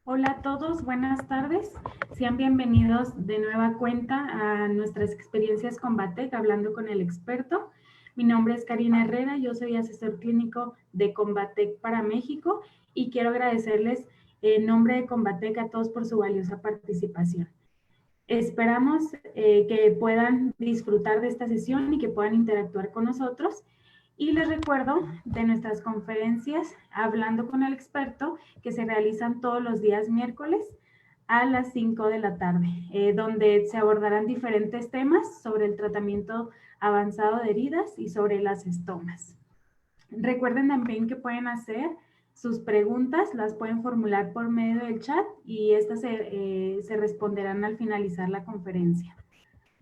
Hola a todos, buenas tardes. Sean bienvenidos de nueva cuenta a nuestras experiencias con Combatec, hablando con el experto. Mi nombre es Karina Herrera, yo soy asesor clínico de Combatec para México y quiero agradecerles en nombre de Combatec a todos por su valiosa participación. Esperamos que puedan disfrutar de esta sesión y que puedan interactuar con nosotros. Y les recuerdo de nuestras conferencias Hablando con el experto, que se realizan todos los días miércoles a las 5 de la tarde, donde se abordarán diferentes temas sobre el tratamiento avanzado de heridas y sobre las estomas. Recuerden también que pueden hacer sus preguntas, las pueden formular por medio del chat y estas se responderán al finalizar la conferencia.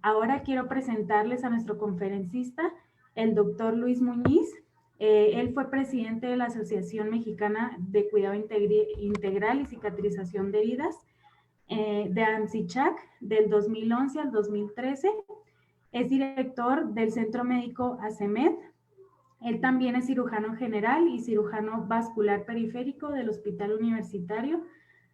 Ahora quiero presentarles a nuestro conferencista, el doctor Luis Muñiz. Él fue presidente de la Asociación Mexicana de Cuidado Integral y Cicatrización de Heridas, de AMCICHAC, del 2011 al 2013. Es director del Centro Médico ACEMED. Él también es cirujano general y cirujano vascular periférico del Hospital Universitario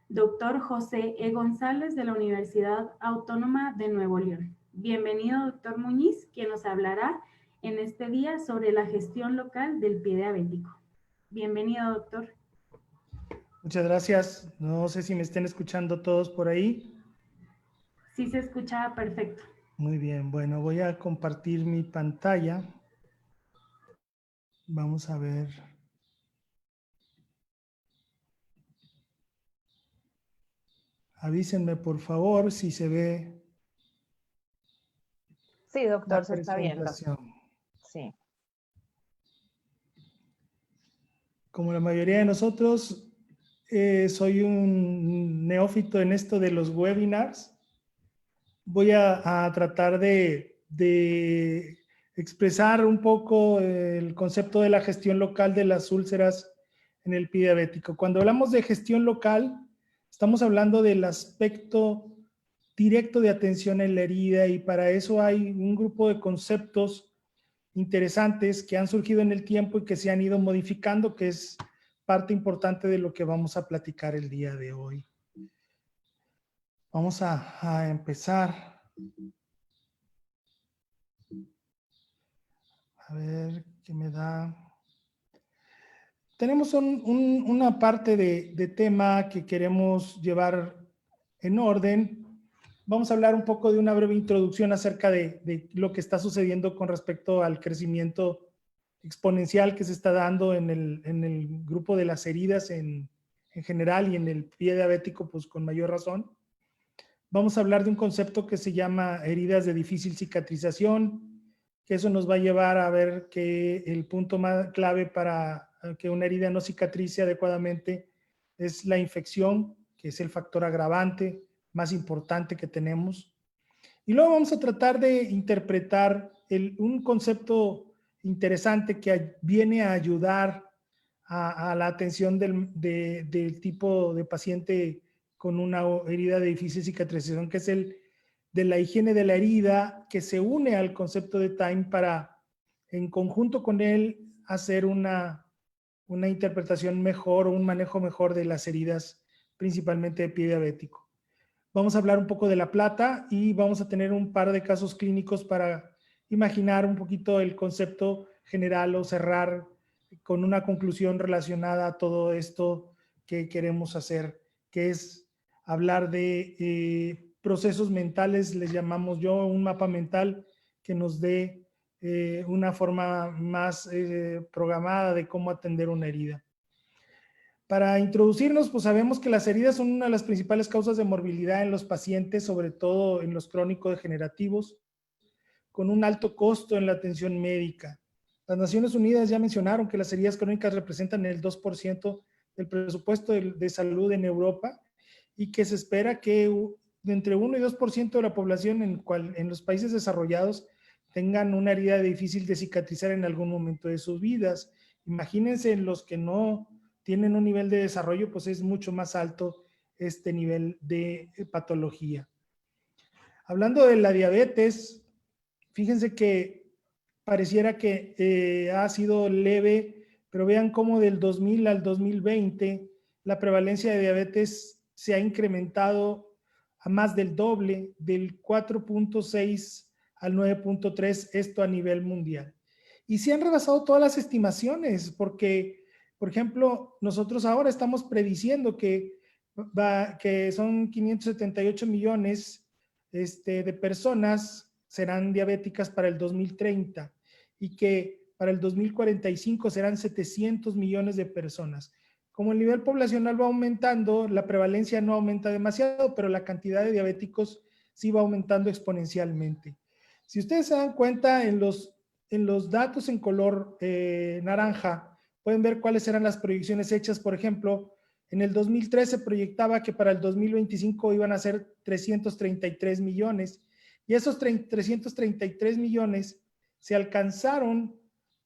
Dr. José E. González de la Universidad Autónoma de Nuevo León. Bienvenido, doctor Muñiz, quien nos hablará en este día sobre la gestión local del pie diabético. Bienvenido, doctor. Muchas gracias. No sé si me estén escuchando todos por ahí. Sí, se escuchaba perfecto. Muy bien, bueno, voy a compartir mi pantalla. Vamos a ver. Avísenme, por favor, si se ve. Sí, doctor, La se está viendo. presentación. Sí. Como la mayoría de nosotros, soy un neófito en esto de los webinars. Voy a tratar de expresar un poco el concepto de la gestión local de las úlceras en el pie diabético. Cuando hablamos de gestión local, estamos hablando del aspecto directo de atención en la herida, y para eso hay un grupo de conceptos interesantes que han surgido en el tiempo y que se han ido modificando, que es parte importante de lo que vamos a platicar el día de hoy. Vamos a empezar. A ver, ¿qué me da? Tenemos una parte de tema que queremos llevar en orden. Vamos a hablar un poco de una breve introducción acerca de lo que está sucediendo con respecto al crecimiento exponencial que se está dando en el grupo de las heridas en general, y en el pie diabético pues con mayor razón. Vamos a hablar de un concepto que se llama heridas de difícil cicatrización, que eso nos va a llevar a ver que el punto más clave para que una herida no cicatrice adecuadamente es la infección, que es el factor agravante más importante que tenemos. Y luego vamos a tratar de interpretar un concepto interesante que viene a ayudar a la atención del tipo de paciente con una herida de difícil cicatrización, que es el de la higiene de la herida, que se une al concepto de TIME para, en conjunto con él, hacer una interpretación mejor o un manejo mejor de las heridas, principalmente de pie diabético. Vamos a hablar un poco de la plata y vamos a tener un par de casos clínicos para imaginar un poquito el concepto general o cerrar con una conclusión relacionada a todo esto que queremos hacer, que es hablar de procesos mentales, les llamamos yo, un mapa mental que nos dé una forma más programada de cómo atender una herida. Para introducirnos, pues sabemos que las heridas son una de las principales causas de morbilidad en los pacientes, sobre todo en los crónico-degenerativos, con un alto costo en la atención médica. Las Naciones Unidas ya mencionaron que las heridas crónicas representan el 2% del presupuesto de salud en Europa, y que se espera que entre 1 y 2% de la población en los países desarrollados tengan una herida difícil de cicatrizar en algún momento de sus vidas. Imagínense en los que no tienen un nivel de desarrollo, pues es mucho más alto este nivel de patología. Hablando de la diabetes, fíjense que pareciera que ha sido leve, pero vean cómo del 2000 al 2020 la prevalencia de diabetes se ha incrementado a más del doble, del 4.6 al 9.3, esto a nivel mundial. Y se han rebasado todas las estimaciones, porque, por ejemplo, nosotros ahora estamos prediciendo que son 578 millones de personas serán diabéticas para el 2030 y que para el 2045 serán 700 millones de personas. Como el nivel poblacional va aumentando, la prevalencia no aumenta demasiado, pero la cantidad de diabéticos sí va aumentando exponencialmente. Si ustedes se dan cuenta en los datos en color naranja, pueden ver cuáles eran las proyecciones hechas. Por ejemplo, en el 2013 se proyectaba que para el 2025 iban a ser 333 millones y esos 333 millones se alcanzaron,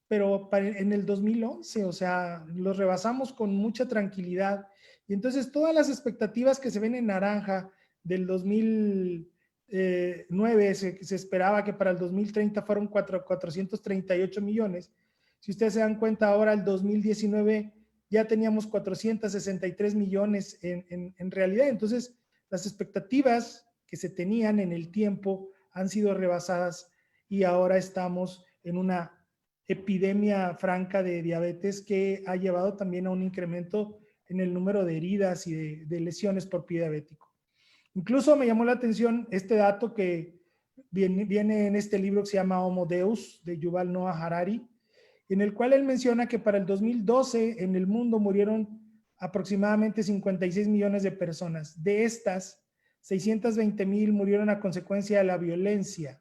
pero en el 2011, o sea, los rebasamos con mucha tranquilidad. Y entonces todas las expectativas que se ven en naranja del 2009, se esperaba que para el 2030 fueron 438 millones. Si ustedes se dan cuenta, ahora el 2019 ya teníamos 463 millones en realidad. Entonces, las expectativas que se tenían en el tiempo han sido rebasadas y ahora estamos en una epidemia franca de diabetes que ha llevado también a un incremento en el número de heridas y de lesiones por pie diabético. Incluso me llamó la atención este dato que viene en este libro que se llama Homo Deus, de Yuval Noah Harari, en el cual él menciona que para el 2012 en el mundo murieron aproximadamente 56 millones de personas. De estas, 620,000 murieron a consecuencia de la violencia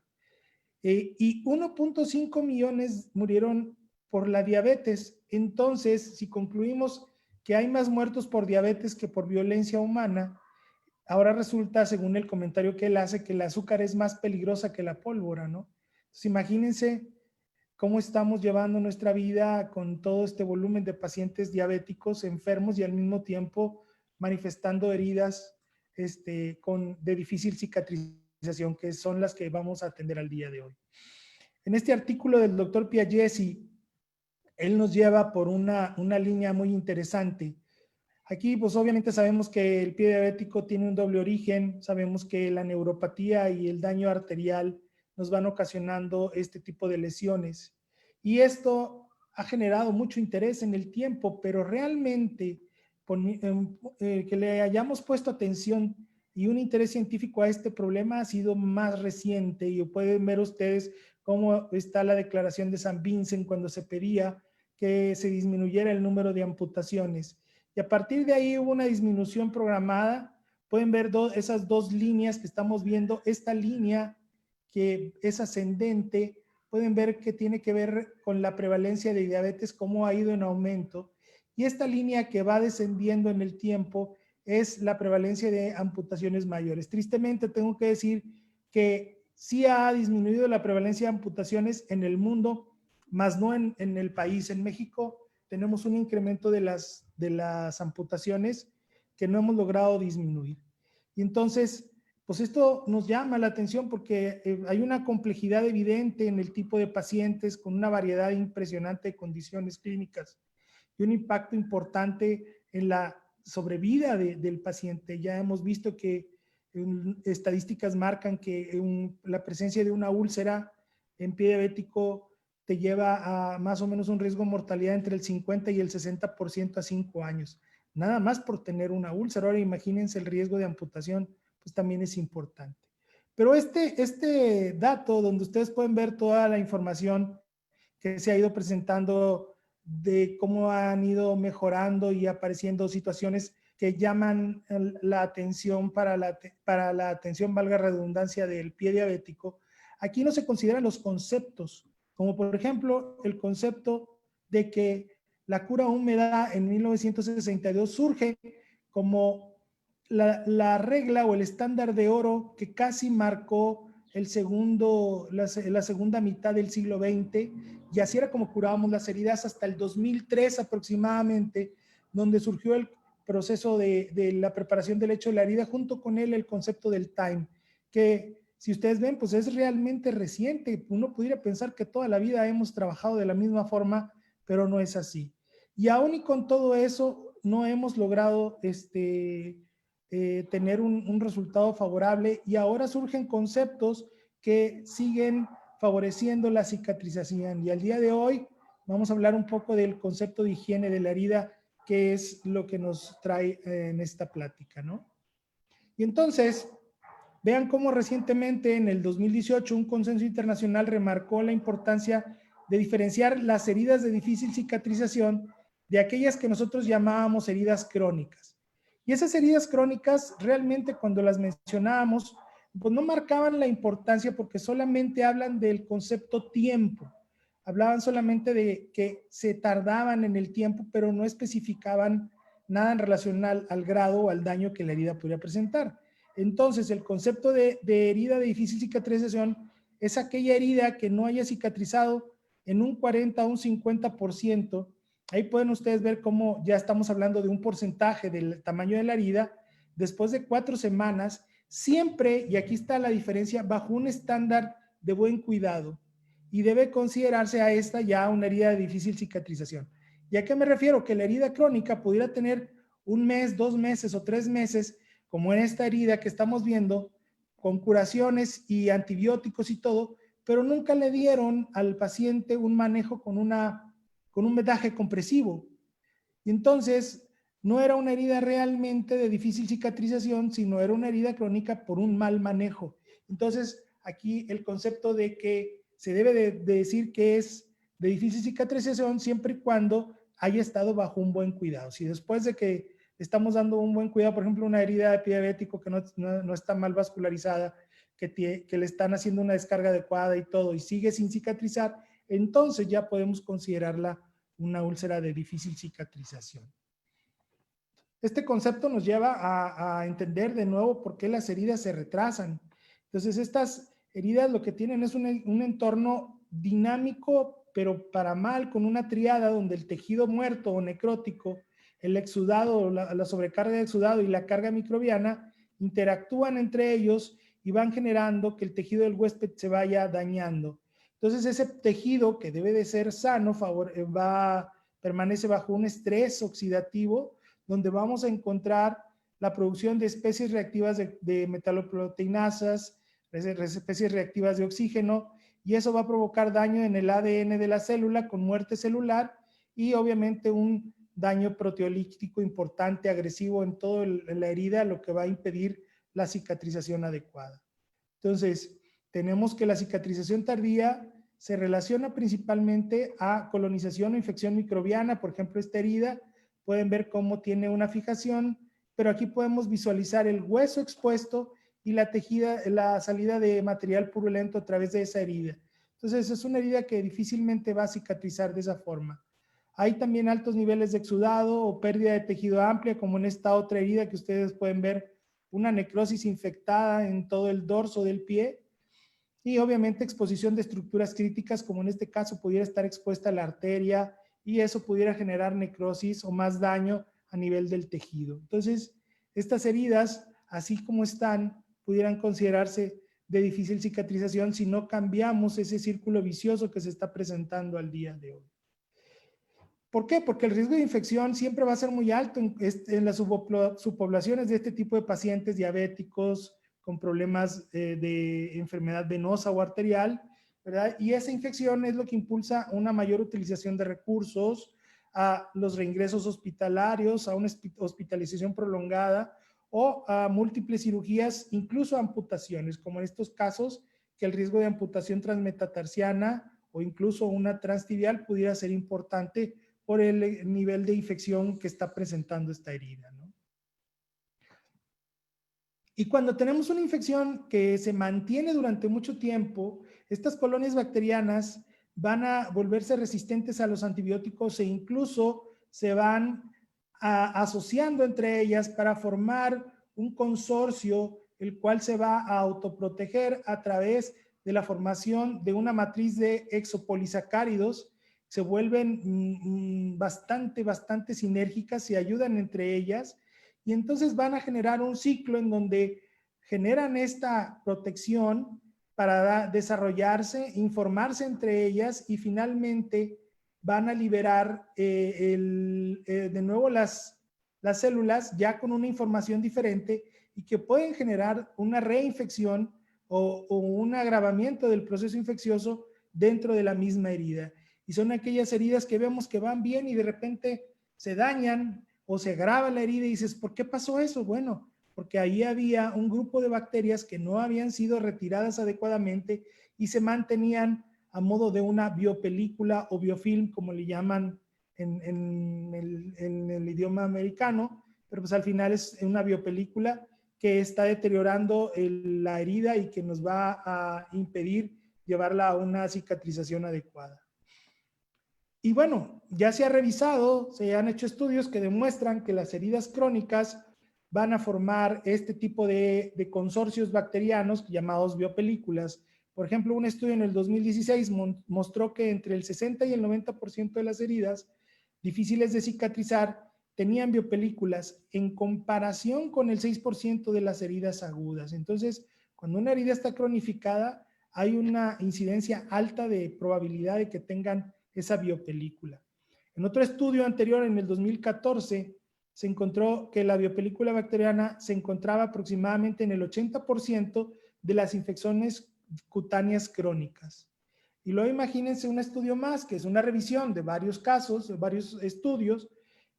y 1.5 millones murieron por la diabetes. Entonces, si concluimos que hay más muertos por diabetes que por violencia humana, ahora resulta, según el comentario que él hace, que el azúcar es más peligrosa que la pólvora, ¿no? Entonces, imagínense cómo estamos llevando nuestra vida con todo este volumen de pacientes diabéticos enfermos y al mismo tiempo manifestando heridas de difícil cicatrización, que son las que vamos a atender al día de hoy. En este artículo del doctor Piaggesi, él nos lleva por una línea muy interesante. Aquí, pues obviamente sabemos que el pie diabético tiene un doble origen, sabemos que la neuropatía y el daño arterial nos van ocasionando este tipo de lesiones. Y esto ha generado mucho interés en el tiempo, pero realmente que le hayamos puesto atención y un interés científico a este problema ha sido más reciente. Y pueden ver ustedes cómo está la declaración de San Vincent cuando se pedía que se disminuyera el número de amputaciones. Y a partir de ahí hubo una disminución programada. Pueden ver esas dos líneas que estamos viendo. Esta línea que es ascendente, pueden ver que tiene que ver con la prevalencia de diabetes, cómo ha ido en aumento. Y esta línea que va descendiendo en el tiempo es la prevalencia de amputaciones mayores. Tristemente tengo que decir que sí ha disminuido la prevalencia de amputaciones en el mundo, más no en el país. En México tenemos un incremento de las amputaciones que no hemos logrado disminuir. Y entonces, pues esto nos llama la atención porque hay una complejidad evidente en el tipo de pacientes con una variedad impresionante de condiciones clínicas y un impacto importante en la sobrevida del paciente. Ya hemos visto que estadísticas marcan que la presencia de una úlcera en pie diabético te lleva a más o menos un riesgo de mortalidad entre el 50 y el 60% a 5 años. Nada más por tener una úlcera. Ahora imagínense el riesgo de amputación, pues también es importante. Pero este dato donde ustedes pueden ver toda la información que se ha ido presentando de cómo han ido mejorando y apareciendo situaciones que llaman la atención para la atención, valga redundancia, del pie diabético. Aquí no se consideran los conceptos, como por ejemplo el concepto de que la cura húmeda en 1962 surge como la regla o el estándar de oro que casi marcó la segunda mitad del siglo XX, y así era como curábamos las heridas hasta el 2003 aproximadamente, donde surgió el proceso de la preparación del lecho de la herida, junto con él el concepto del time, que si ustedes ven, pues es realmente reciente. Uno pudiera pensar que toda la vida hemos trabajado de la misma forma, pero no es así. Y aún y con todo eso, no hemos logrado tener un resultado favorable, y ahora surgen conceptos que siguen favoreciendo la cicatrización. Y al día de hoy vamos a hablar un poco del concepto de higiene de la herida, que es lo que nos trae en esta plática, ¿no? Y entonces, vean cómo recientemente, en el 2018, un consenso internacional remarcó la importancia de diferenciar las heridas de difícil cicatrización de aquellas que nosotros llamábamos heridas crónicas. Y esas heridas crónicas, realmente cuando las mencionábamos, pues no marcaban la importancia, porque solamente hablan del concepto tiempo. Hablaban solamente de que se tardaban en el tiempo, pero no especificaban nada en relación al grado o al daño que la herida podría presentar. Entonces, el concepto de herida de difícil cicatrización es aquella herida que no haya cicatrizado en un 40 o un 50%. Ahí pueden ustedes ver cómo ya estamos hablando de un porcentaje del tamaño de la herida después de 4 semanas, siempre, y aquí está la diferencia, bajo un estándar de buen cuidado, y debe considerarse a esta ya una herida de difícil cicatrización. ¿Y a qué me refiero? Que la herida crónica pudiera tener 1 mes, 2 meses o 3 meses, como en esta herida que estamos viendo, con curaciones y antibióticos y todo, pero nunca le dieron al paciente un manejo con un vendaje compresivo. Y entonces no era una herida realmente de difícil cicatrización, sino era una herida crónica por un mal manejo. Entonces, aquí el concepto de que se debe de decir que es de difícil cicatrización siempre y cuando haya estado bajo un buen cuidado. Si después de que estamos dando un buen cuidado, por ejemplo, una herida de pie diabético que no está mal vascularizada, que le están haciendo una descarga adecuada y todo, y sigue sin cicatrizar, entonces ya podemos considerarla una úlcera de difícil cicatrización. Este concepto nos lleva a entender de nuevo por qué las heridas se retrasan. Entonces, estas heridas lo que tienen es un entorno dinámico, pero para mal, con una triada donde el tejido muerto o necrótico, el exudado, la sobrecarga de exudado y la carga microbiana interactúan entre ellos y van generando que el tejido del huésped se vaya dañando. Entonces, ese tejido que debe de ser sano permanece bajo un estrés oxidativo, donde vamos a encontrar la producción de especies reactivas de metaloproteinasas, especies reactivas de oxígeno, y eso va a provocar daño en el ADN de la célula con muerte celular y obviamente un daño proteolítico importante, agresivo en toda la herida, lo que va a impedir la cicatrización adecuada. Entonces, tenemos que la cicatrización tardía se relaciona principalmente a colonización o infección microbiana. Por ejemplo, esta herida, pueden ver cómo tiene una fijación, pero aquí podemos visualizar el hueso expuesto y la salida de material purulento a través de esa herida. Entonces, es una herida que difícilmente va a cicatrizar de esa forma. Hay también altos niveles de exudado o pérdida de tejido amplia, como en esta otra herida que ustedes pueden ver, una necrosis infectada en todo el dorso del pie, y obviamente exposición de estructuras críticas, como en este caso pudiera estar expuesta la arteria, y eso pudiera generar necrosis o más daño a nivel del tejido. Entonces, estas heridas, así como están, pudieran considerarse de difícil cicatrización si no cambiamos ese círculo vicioso que se está presentando al día de hoy. ¿Por qué? Porque el riesgo de infección siempre va a ser muy alto en las subpoblaciones de este tipo de pacientes diabéticos con problemas de enfermedad venosa o arterial, ¿verdad? Y esa infección es lo que impulsa una mayor utilización de recursos, a los reingresos hospitalarios, a una hospitalización prolongada o a múltiples cirugías, incluso amputaciones, como en estos casos que el riesgo de amputación transmetatarsiana o incluso una transtibial pudiera ser importante por el nivel de infección que está presentando esta herida, ¿no? Y cuando tenemos una infección que se mantiene durante mucho tiempo, estas colonias bacterianas van a volverse resistentes a los antibióticos e incluso se van asociando entre ellas para formar un consorcio, el cual se va a autoproteger a través de la formación de una matriz de exopolisacáridos. Se vuelven bastante sinérgicas, se ayudan entre ellas, y entonces van a generar un ciclo en donde generan esta protección para desarrollarse, informarse entre ellas, y finalmente van a liberar de nuevo las las células ya con una información diferente y que pueden generar una reinfección o un agravamiento del proceso infeccioso dentro de la misma herida. Y son aquellas heridas que vemos que van bien y de repente se dañan o se agrava la herida y dices, ¿por qué pasó eso? Bueno, porque ahí había un grupo de bacterias que no habían sido retiradas adecuadamente y se mantenían a modo de una biopelícula o biofilm, como le llaman en el idioma americano, pero pues al final es una biopelícula que está deteriorando la herida y que nos va a impedir llevarla a una cicatrización adecuada. Y bueno, ya se ha revisado, se han hecho estudios que demuestran que las heridas crónicas van a formar este tipo de consorcios bacterianos llamados biopelículas. Por ejemplo, un estudio en el 2016 mostró que entre el 60 y el 90% de las heridas difíciles de cicatrizar tenían biopelículas en comparación con el 6% de las heridas agudas. Entonces, cuando una herida está cronificada, hay una incidencia alta de probabilidad de que tengan esa biopelícula. En otro estudio anterior, en el 2014, se encontró que la biopelícula bacteriana se encontraba aproximadamente en el 80% de las infecciones cutáneas crónicas. Y luego imagínense un estudio más, que es una revisión de varios casos, de varios estudios,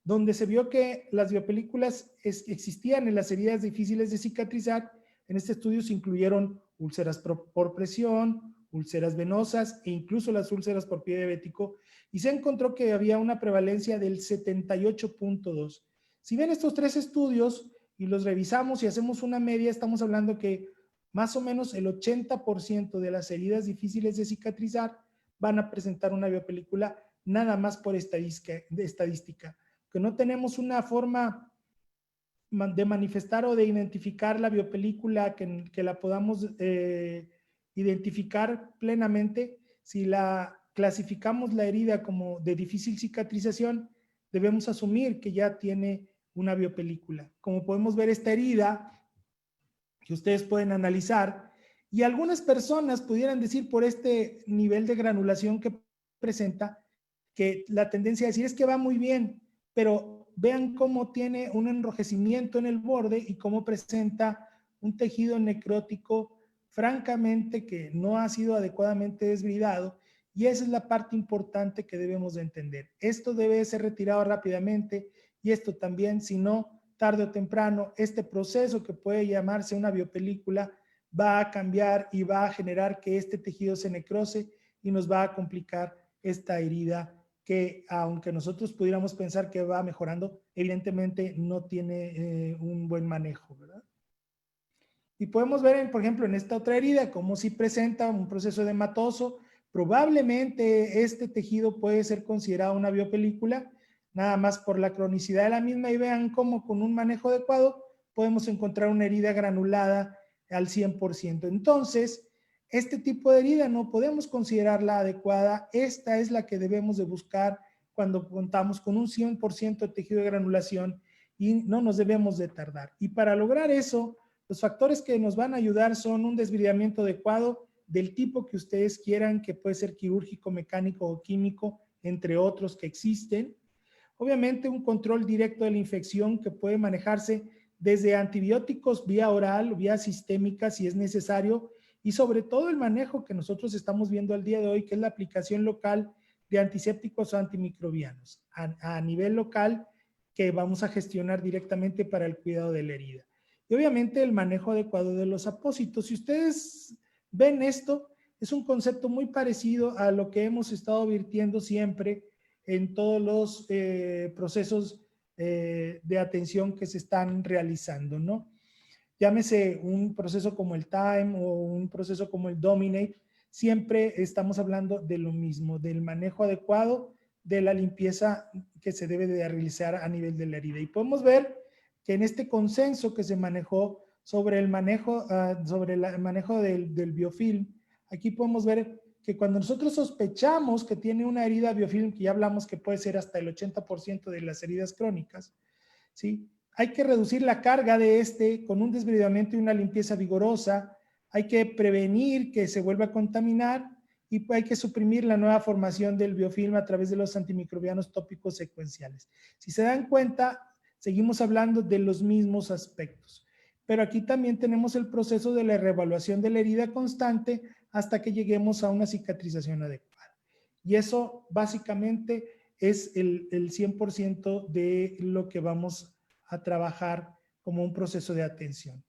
donde se vio que las biopelículas existían en las heridas difíciles de cicatrizar. En este estudio se incluyeron úlceras por presión, úlceras venosas e incluso las úlceras por pie diabético, y se encontró que había una prevalencia del 78.2. Si ven estos tres estudios y los revisamos y hacemos una media, estamos hablando que más o menos el 80% de las heridas difíciles de cicatrizar van a presentar una biopelícula nada más por estadística. Que no tenemos una forma de manifestar o de identificar la biopelícula que la podamos identificar plenamente. Si la clasificamos la herida como de difícil cicatrización, debemos asumir que ya tiene una biopelícula. Como podemos ver, esta herida que ustedes pueden analizar, y algunas personas pudieran decir por este nivel de granulación que presenta, que la tendencia a decir es que va muy bien, pero vean cómo tiene un enrojecimiento en el borde y cómo presenta un tejido necrótico francamente que no ha sido adecuadamente desbridado, y esa es la parte importante que debemos de entender. Esto debe ser retirado rápidamente, y esto también, si no, tarde o temprano, este proceso que puede llamarse una biopelícula va a cambiar y va a generar que este tejido se necrose y nos va a complicar esta herida que, aunque nosotros pudiéramos pensar que va mejorando, evidentemente no tiene un buen manejo, ¿verdad? Y podemos ver, por ejemplo, en esta otra herida, como si presenta un proceso hematoso. Probablemente este tejido puede ser considerado una biopelícula, nada más por la cronicidad de la misma, y vean cómo con un manejo adecuado podemos encontrar una herida granulada al 100%. Entonces, este tipo de herida no podemos considerarla adecuada. Esta es la que debemos de buscar cuando contamos con un 100% de tejido de granulación, y no nos debemos de tardar. Y para lograr eso, los factores que nos van a ayudar son un desbridamiento adecuado del tipo que ustedes quieran, que puede ser quirúrgico, mecánico o químico, entre otros que existen. Obviamente un control directo de la infección que puede manejarse desde antibióticos vía oral, vía sistémica si es necesario, y sobre todo el manejo que nosotros estamos viendo al día de hoy, que es la aplicación local de antisépticos o antimicrobianos a nivel local, que vamos a gestionar directamente para el cuidado de la herida. Y obviamente el manejo adecuado de los apósitos. Si ustedes ven esto, es un concepto muy parecido a lo que hemos estado virtiendo siempre en todos los procesos de atención que se están realizando, ¿no? Llámese un proceso como el TIME o un proceso como el DOMINATE, siempre estamos hablando de lo mismo, del manejo adecuado de la limpieza que se debe de realizar a nivel de la herida. Y podemos ver que en este consenso que se manejó sobre el manejo, del biofilm, aquí podemos ver que cuando nosotros sospechamos que tiene una herida biofilm, que ya hablamos que puede ser hasta el 80% de las heridas crónicas, ¿sí? Hay que reducir la carga de este con un desbridamiento y una limpieza vigorosa. Hay que prevenir que se vuelva a contaminar, y hay que suprimir la nueva formación del biofilm a través de los antimicrobianos tópicos secuenciales. Si se dan cuenta, seguimos hablando de los mismos aspectos. Pero aquí también tenemos el proceso de la reevaluación de la herida constante hasta que lleguemos a una cicatrización adecuada. Y eso básicamente es el 100% de lo que vamos a trabajar como un proceso de atención.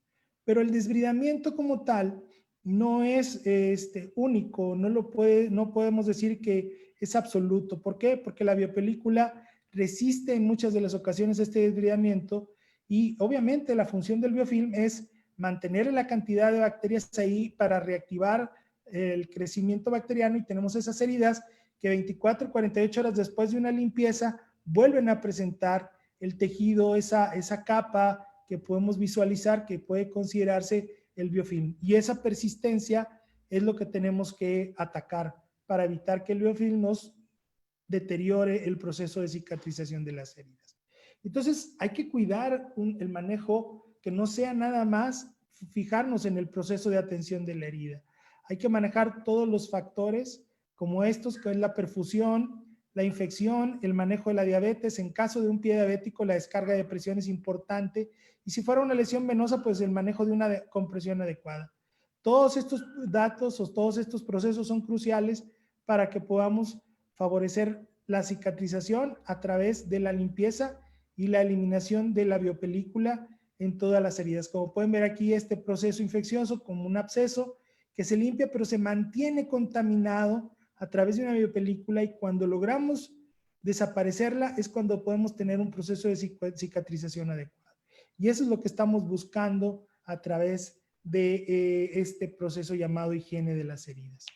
Pero el desbridamiento como tal no es único, no podemos decir que es absoluto. ¿Por qué? Porque la biopelícula resiste en muchas de las ocasiones este desbridamiento y obviamente la función del biofilm es mantener la cantidad de bacterias ahí para reactivar el crecimiento bacteriano, y tenemos esas heridas que 24 48 horas después de una limpieza vuelven a presentar el tejido, esa capa que podemos visualizar que puede considerarse el biofilm. Y esa persistencia es lo que tenemos que atacar para evitar que el biofilm nos deteriore el proceso de cicatrización de las heridas. Entonces hay que cuidar el manejo, que no sea nada más fijarnos en el proceso de atención de la herida. Hay que manejar todos los factores como estos, que es la perfusión, la infección, el manejo de la diabetes. En caso de un pie diabético, la descarga de presión es importante. Y si fuera una lesión venosa, pues el manejo de una compresión adecuada. Todos estos datos o todos estos procesos son cruciales para que podamos favorecer la cicatrización a través de la limpieza y la eliminación de la biopelícula en todas las heridas. Como pueden ver aquí, este proceso infeccioso como un absceso que se limpia pero se mantiene contaminado a través de una biopelícula, y cuando logramos desaparecerla es cuando podemos tener un proceso de cicatrización adecuado. Y eso es lo que estamos buscando a través de este proceso llamado higiene de las heridas.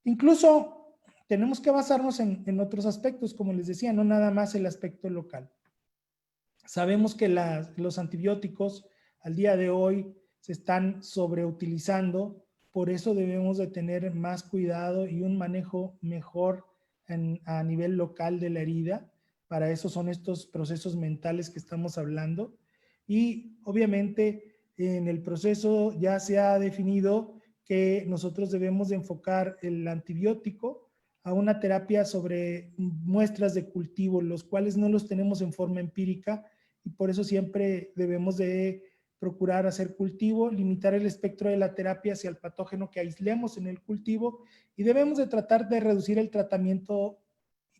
Incluso tenemos que basarnos en otros aspectos, como les decía, no nada más el aspecto local. Sabemos que los antibióticos al día de hoy se están sobreutilizando, por eso debemos de tener más cuidado y un manejo mejor a nivel local de la herida. Para eso son estos procesos mentales que estamos hablando. Y obviamente en el proceso ya se ha definido que nosotros debemos de enfocar el antibiótico a una terapia sobre muestras de cultivo, los cuales no los tenemos en forma empírica, y por eso siempre debemos de procurar hacer cultivo, limitar el espectro de la terapia hacia el patógeno que aislemos en el cultivo, y debemos de tratar de reducir el tratamiento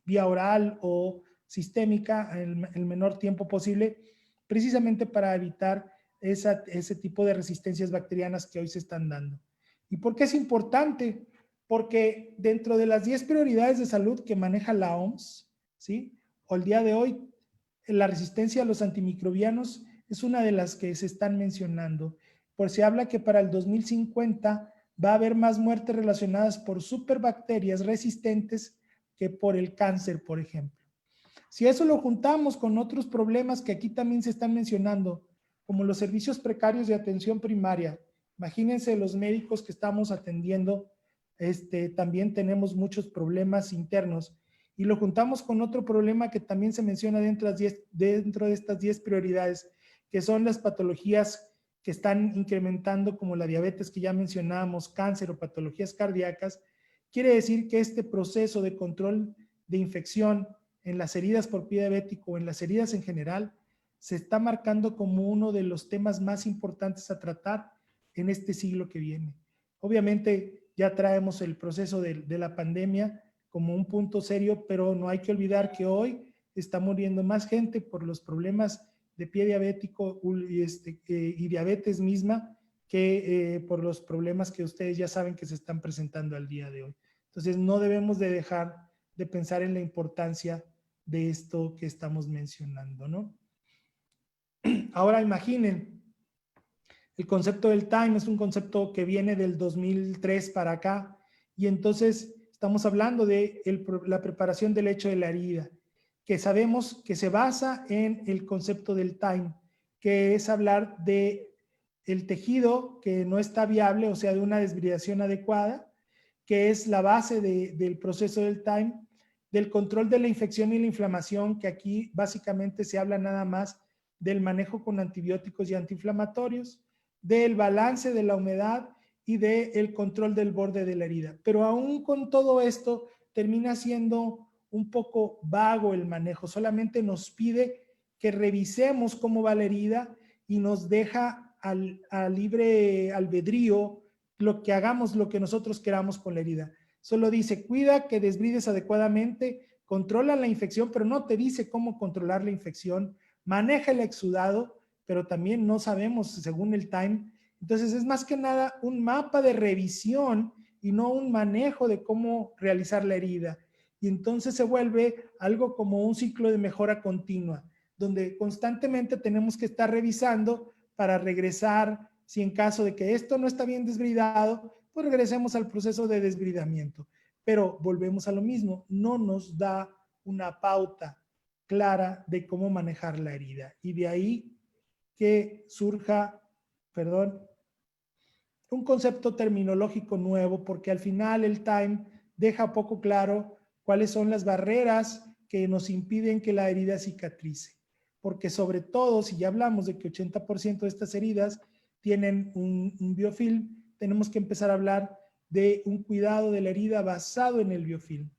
vía oral o sistémica en el menor tiempo posible, precisamente para evitar ese tipo de resistencias bacterianas que hoy se están dando. ¿Y por qué es importante? Porque dentro de las 10 prioridades de salud que maneja la OMS, ¿sí? O el día de hoy, la resistencia a los antimicrobianos es una de las que se están mencionando. Pues se habla que para el 2050 va a haber más muertes relacionadas por superbacterias resistentes que por el cáncer, por ejemplo. Si eso lo juntamos con otros problemas que aquí también se están mencionando, como los servicios precarios de atención primaria, imagínense los médicos que estamos atendiendo, también tenemos muchos problemas internos, y lo juntamos con otro problema que también se menciona dentro de estas 10 prioridades, que son las patologías que están incrementando, como la diabetes que ya mencionábamos, cáncer o patologías cardíacas. Quiere decir que este proceso de control de infección en las heridas por pie diabético o en las heridas en general se está marcando como uno de los temas más importantes a tratar en este siglo que viene. Obviamente ya traemos el proceso de la pandemia como un punto serio, pero no hay que olvidar que hoy está muriendo más gente por los problemas de pie diabético y diabetes misma que por los problemas que ustedes ya saben que se están presentando al día de hoy. Entonces no debemos de dejar de pensar en la importancia de esto que estamos mencionando, ¿no? Ahora imaginen, el concepto del time es un concepto que viene del 2003 para acá, y entonces estamos hablando de la preparación del hecho de la herida, que sabemos que se basa en el concepto del time, que es hablar de el tejido que no está viable, o sea, de una desbridación adecuada, que es la base del proceso del time, del control de la infección y la inflamación, que aquí básicamente se habla nada más del manejo con antibióticos y antiinflamatorios, del balance de la humedad y del control del borde de la herida. Pero aún con todo esto termina siendo un poco vago el manejo, solamente nos pide que revisemos cómo va la herida y nos deja a libre albedrío lo que hagamos, lo que nosotros queramos con la herida. Solo dice, cuida que desbrides adecuadamente, controla la infección, pero no te dice cómo controlar la infección, maneja el exudado, pero también no sabemos según el time. Entonces es más que nada un mapa de revisión y no un manejo de cómo realizar la herida. Y entonces se vuelve algo como un ciclo de mejora continua, donde constantemente tenemos que estar revisando para regresar, si en caso de que esto no está bien desbridado, pues regresemos al proceso de desbridamiento. Pero volvemos a lo mismo, no nos da una pauta clara de cómo manejar la herida. Y de ahí que surja, un concepto terminológico nuevo, porque al final el time deja poco claro cuáles son las barreras que nos impiden que la herida cicatrice. Porque sobre todo, si ya hablamos de que 80% de estas heridas tienen un biofilm, tenemos que empezar a hablar de un cuidado de la herida basado en el biofilm.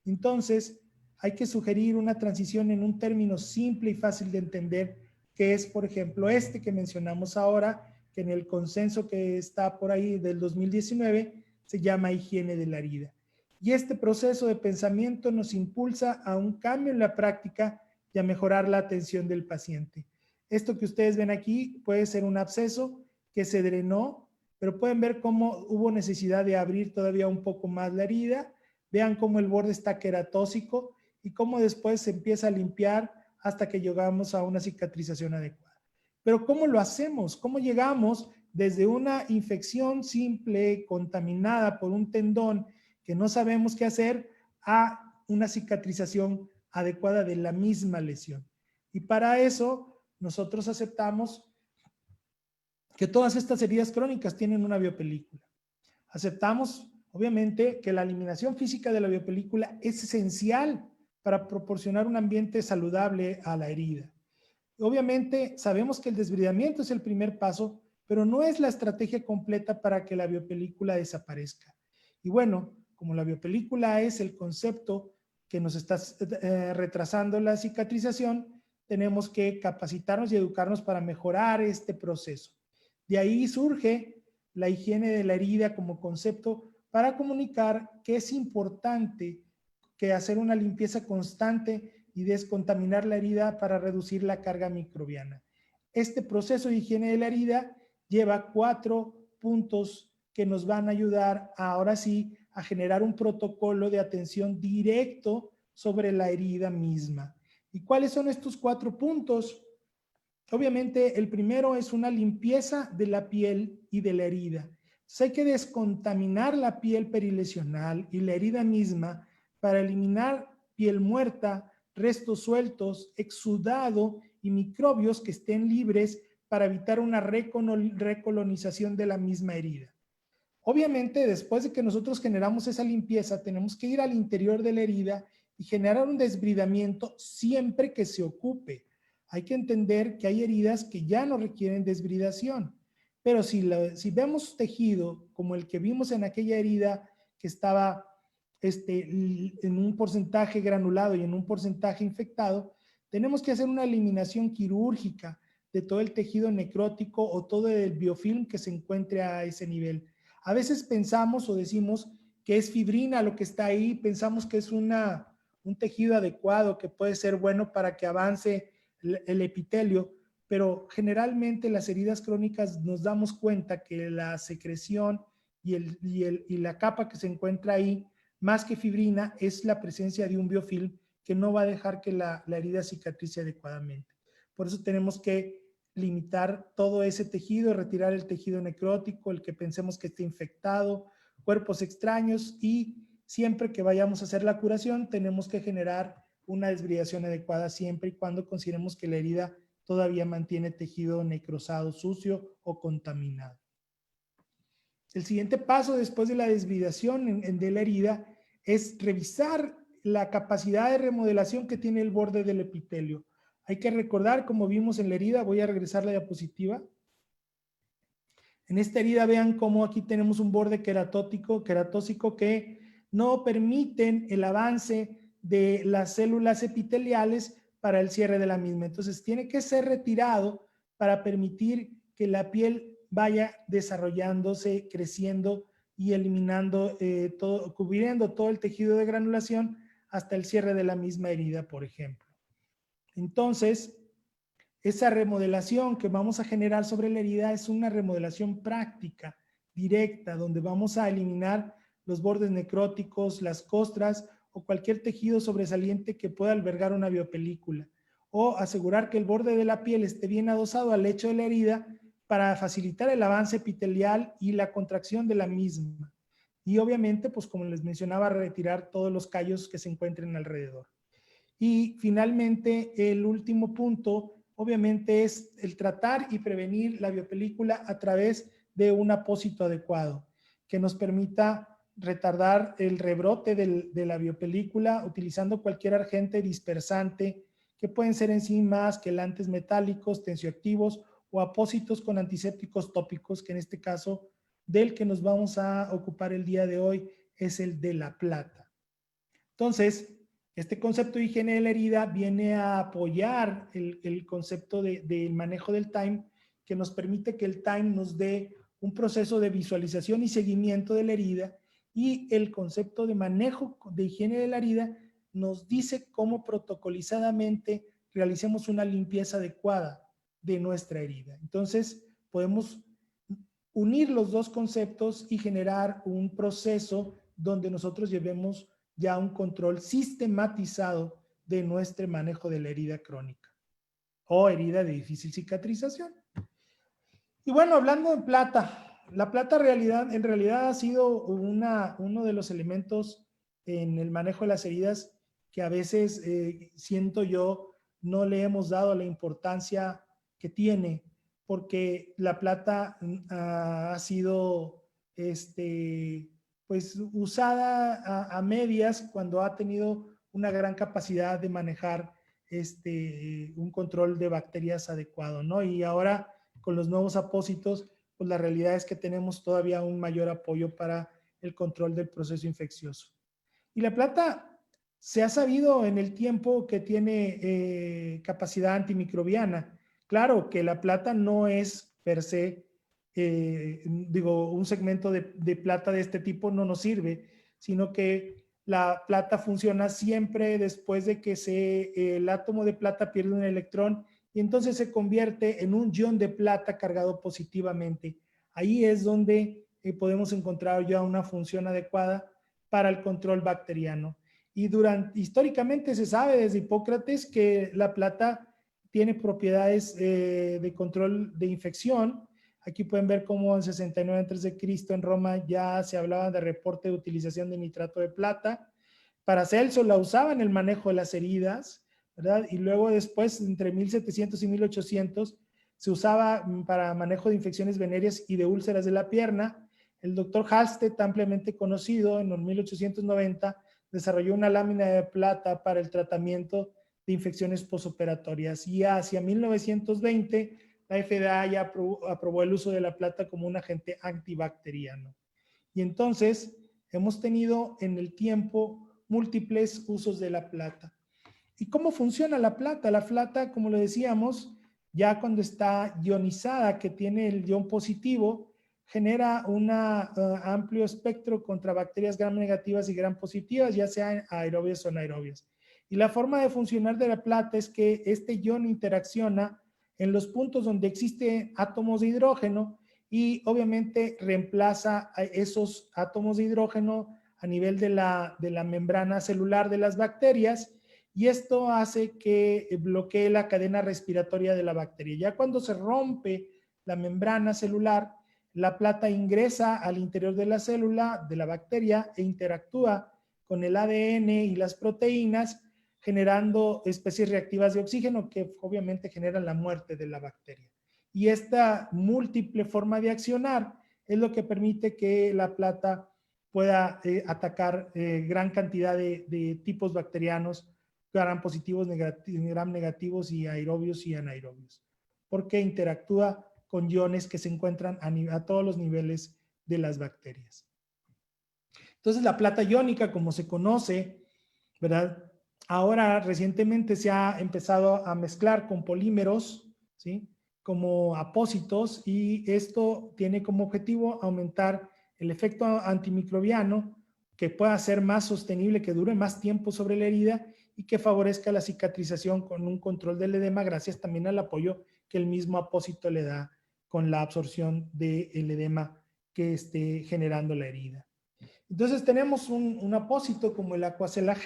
Entonces, hay que sugerir una transición en un término simple y fácil de entender, que es, por ejemplo, este que mencionamos ahora, que en el consenso que está por ahí del 2019 se llama higiene de la herida. Y este proceso de pensamiento nos impulsa a un cambio en la práctica y a mejorar la atención del paciente. Esto que ustedes ven aquí puede ser un absceso que se drenó, pero pueden ver cómo hubo necesidad de abrir todavía un poco más la herida. Vean cómo el borde está queratóxico y cómo después se empieza a limpiar hasta que llegamos a una cicatrización adecuada. Pero ¿cómo lo hacemos? ¿Cómo llegamos desde una infección simple, contaminada por un tendón que no sabemos qué hacer, a una cicatrización adecuada de la misma lesión? Y para eso nosotros aceptamos que todas estas heridas crónicas tienen una biopelícula. Aceptamos, obviamente, que la eliminación física de la biopelícula es esencial para proporcionar un ambiente saludable a la herida. Obviamente, sabemos que el desbridamiento es el primer paso, pero no es la estrategia completa para que la biopelícula desaparezca. Y bueno, como la biopelícula es el concepto que nos está retrasando la cicatrización, tenemos que capacitarnos y educarnos para mejorar este proceso. De ahí surge la higiene de la herida como concepto para comunicar que es importante que hacer una limpieza constante y descontaminar la herida para reducir la carga microbiana. Este proceso de higiene de la herida lleva 4 puntos que nos van a ayudar ahora sí a generar un protocolo de atención directo sobre la herida misma. ¿Y cuáles son estos 4 puntos? Obviamente, el primero es una limpieza de la piel y de la herida. Entonces, hay que descontaminar la piel perilesional y la herida misma para eliminar piel muerta, restos sueltos, exudado y microbios que estén libres para evitar una recolonización de la misma herida. Obviamente, después de que nosotros generamos esa limpieza, tenemos que ir al interior de la herida y generar un desbridamiento siempre que se ocupe. Hay que entender que hay heridas que ya no requieren desbridación, pero si vemos tejido como el que vimos en aquella herida que estaba en un porcentaje granulado y en un porcentaje infectado, tenemos que hacer una eliminación quirúrgica de todo el tejido necrótico o todo el biofilm que se encuentre a ese nivel. A veces pensamos o decimos que es fibrina lo que está ahí, pensamos que es un tejido adecuado que puede ser bueno para que avance el epitelio, pero generalmente las heridas crónicas nos damos cuenta que la secreción y la capa que se encuentra ahí, más que fibrina, es la presencia de un biofilm que no va a dejar que la herida cicatrice adecuadamente. Por eso tenemos que limitar todo ese tejido, retirar el tejido necrótico, el que pensemos que esté infectado, cuerpos extraños, y siempre que vayamos a hacer la curación tenemos que generar una desbridación adecuada siempre y cuando consideremos que la herida todavía mantiene tejido necrosado, sucio o contaminado. El siguiente paso después de la desbridación de la herida es revisar la capacidad de remodelación que tiene el borde del epitelio. Hay que recordar, como vimos en la herida, voy a regresar la diapositiva. En esta herida vean cómo aquí tenemos un borde queratóxico que no permiten el avance de las células epiteliales para el cierre de la misma. Entonces tiene que ser retirado para permitir que la piel vaya desarrollándose, creciendo y eliminando todo, cubriendo todo el tejido de granulación hasta el cierre de la misma herida, por ejemplo. Entonces, esa remodelación que vamos a generar sobre la herida es una remodelación práctica, directa, donde vamos a eliminar los bordes necróticos, las costras o cualquier tejido sobresaliente que pueda albergar una biopelícula, o asegurar que el borde de la piel esté bien adosado al lecho de la herida para facilitar el avance epitelial y la contracción de la misma. Y obviamente, pues como les mencionaba, retirar todos los callos que se encuentren alrededor. Y finalmente, el último punto, obviamente, es el tratar y prevenir la biopelícula a través de un apósito adecuado, que nos permita retardar el rebrote de la biopelícula utilizando cualquier agente dispersante, que pueden ser enzimas, quelantes metálicos, tensioactivos o apósitos con antisépticos tópicos, que en este caso del que nos vamos a ocupar el día de hoy es el de la plata. Entonces, este concepto de higiene de la herida viene a apoyar el concepto del manejo del time, que nos permite que el time nos dé un proceso de visualización y seguimiento de la herida, y el concepto de manejo de higiene de la herida nos dice cómo protocolizadamente realicemos una limpieza adecuada de nuestra herida. Entonces, podemos unir los dos conceptos y generar un proceso donde nosotros llevemos ya un control sistematizado de nuestro manejo de la herida crónica o herida de difícil cicatrización. Y bueno, hablando de plata, la plata en realidad ha sido uno de los elementos en el manejo de las heridas que a veces siento yo no le hemos dado la importancia que tiene, porque la plata ha sido pues usada a medias cuando ha tenido una gran capacidad de manejar un control de bacterias adecuado, ¿no? Y ahora con los nuevos apósitos, pues la realidad es que tenemos todavía un mayor apoyo para el control del proceso infeccioso. Y la plata se ha sabido en el tiempo que tiene capacidad antimicrobiana. Claro que la plata no es per se, un segmento de plata de este tipo no nos sirve, sino que la plata funciona siempre después de que el átomo de plata pierde un electrón y entonces se convierte en un ion de plata cargado positivamente. Ahí es donde podemos encontrar ya una función adecuada para el control bacteriano. Y históricamente se sabe desde Hipócrates que la plata tiene propiedades de control de infección. Aquí pueden ver cómo en 69 a.C. en Roma ya se hablaba de reporte de utilización de nitrato de plata. Paracelso la usaba en el manejo de las heridas, ¿verdad? Y luego después, entre 1700 y 1800, se usaba para manejo de infecciones venéreas y de úlceras de la pierna. El doctor Halsted, ampliamente conocido, en 1890, desarrolló una lámina de plata para el tratamiento de infecciones posoperatorias. Y hacia 1920, la FDA ya aprobó el uso de la plata como un agente antibacteriano. Y entonces, hemos tenido en el tiempo múltiples usos de la plata. ¿Y cómo funciona la plata? La plata, como lo decíamos, ya cuando está ionizada, que tiene el ion positivo, genera un amplio espectro contra bacterias gram negativas y gram positivas, ya sean aerobias o anaerobias. Y la forma de funcionar de la plata es que este ion interacciona en los puntos donde existen átomos de hidrógeno y obviamente reemplaza a esos átomos de hidrógeno a nivel de la membrana celular de las bacterias, y esto hace que bloquee la cadena respiratoria de la bacteria. Ya cuando se rompe la membrana celular, la plata ingresa al interior de la célula de la bacteria e interactúa con el ADN y las proteínas, generando especies reactivas de oxígeno que obviamente generan la muerte de la bacteria. Y esta múltiple forma de accionar es lo que permite que la plata pueda atacar gran cantidad de tipos bacterianos, gram positivos, gram negativos y aerobios y anaerobios, porque interactúa con iones que se encuentran a todos los niveles de las bacterias. Entonces la plata iónica, como se conoce, ¿verdad? Ahora, recientemente se ha empezado a mezclar con polímeros, ¿sí? Como apósitos, y esto tiene como objetivo aumentar el efecto antimicrobiano, que pueda ser más sostenible, que dure más tiempo sobre la herida y que favorezca la cicatrización con un control del edema, gracias también al apoyo que el mismo apósito le da con la absorción del edema que esté generando la herida. Entonces tenemos un apósito como el Aquacel AG+,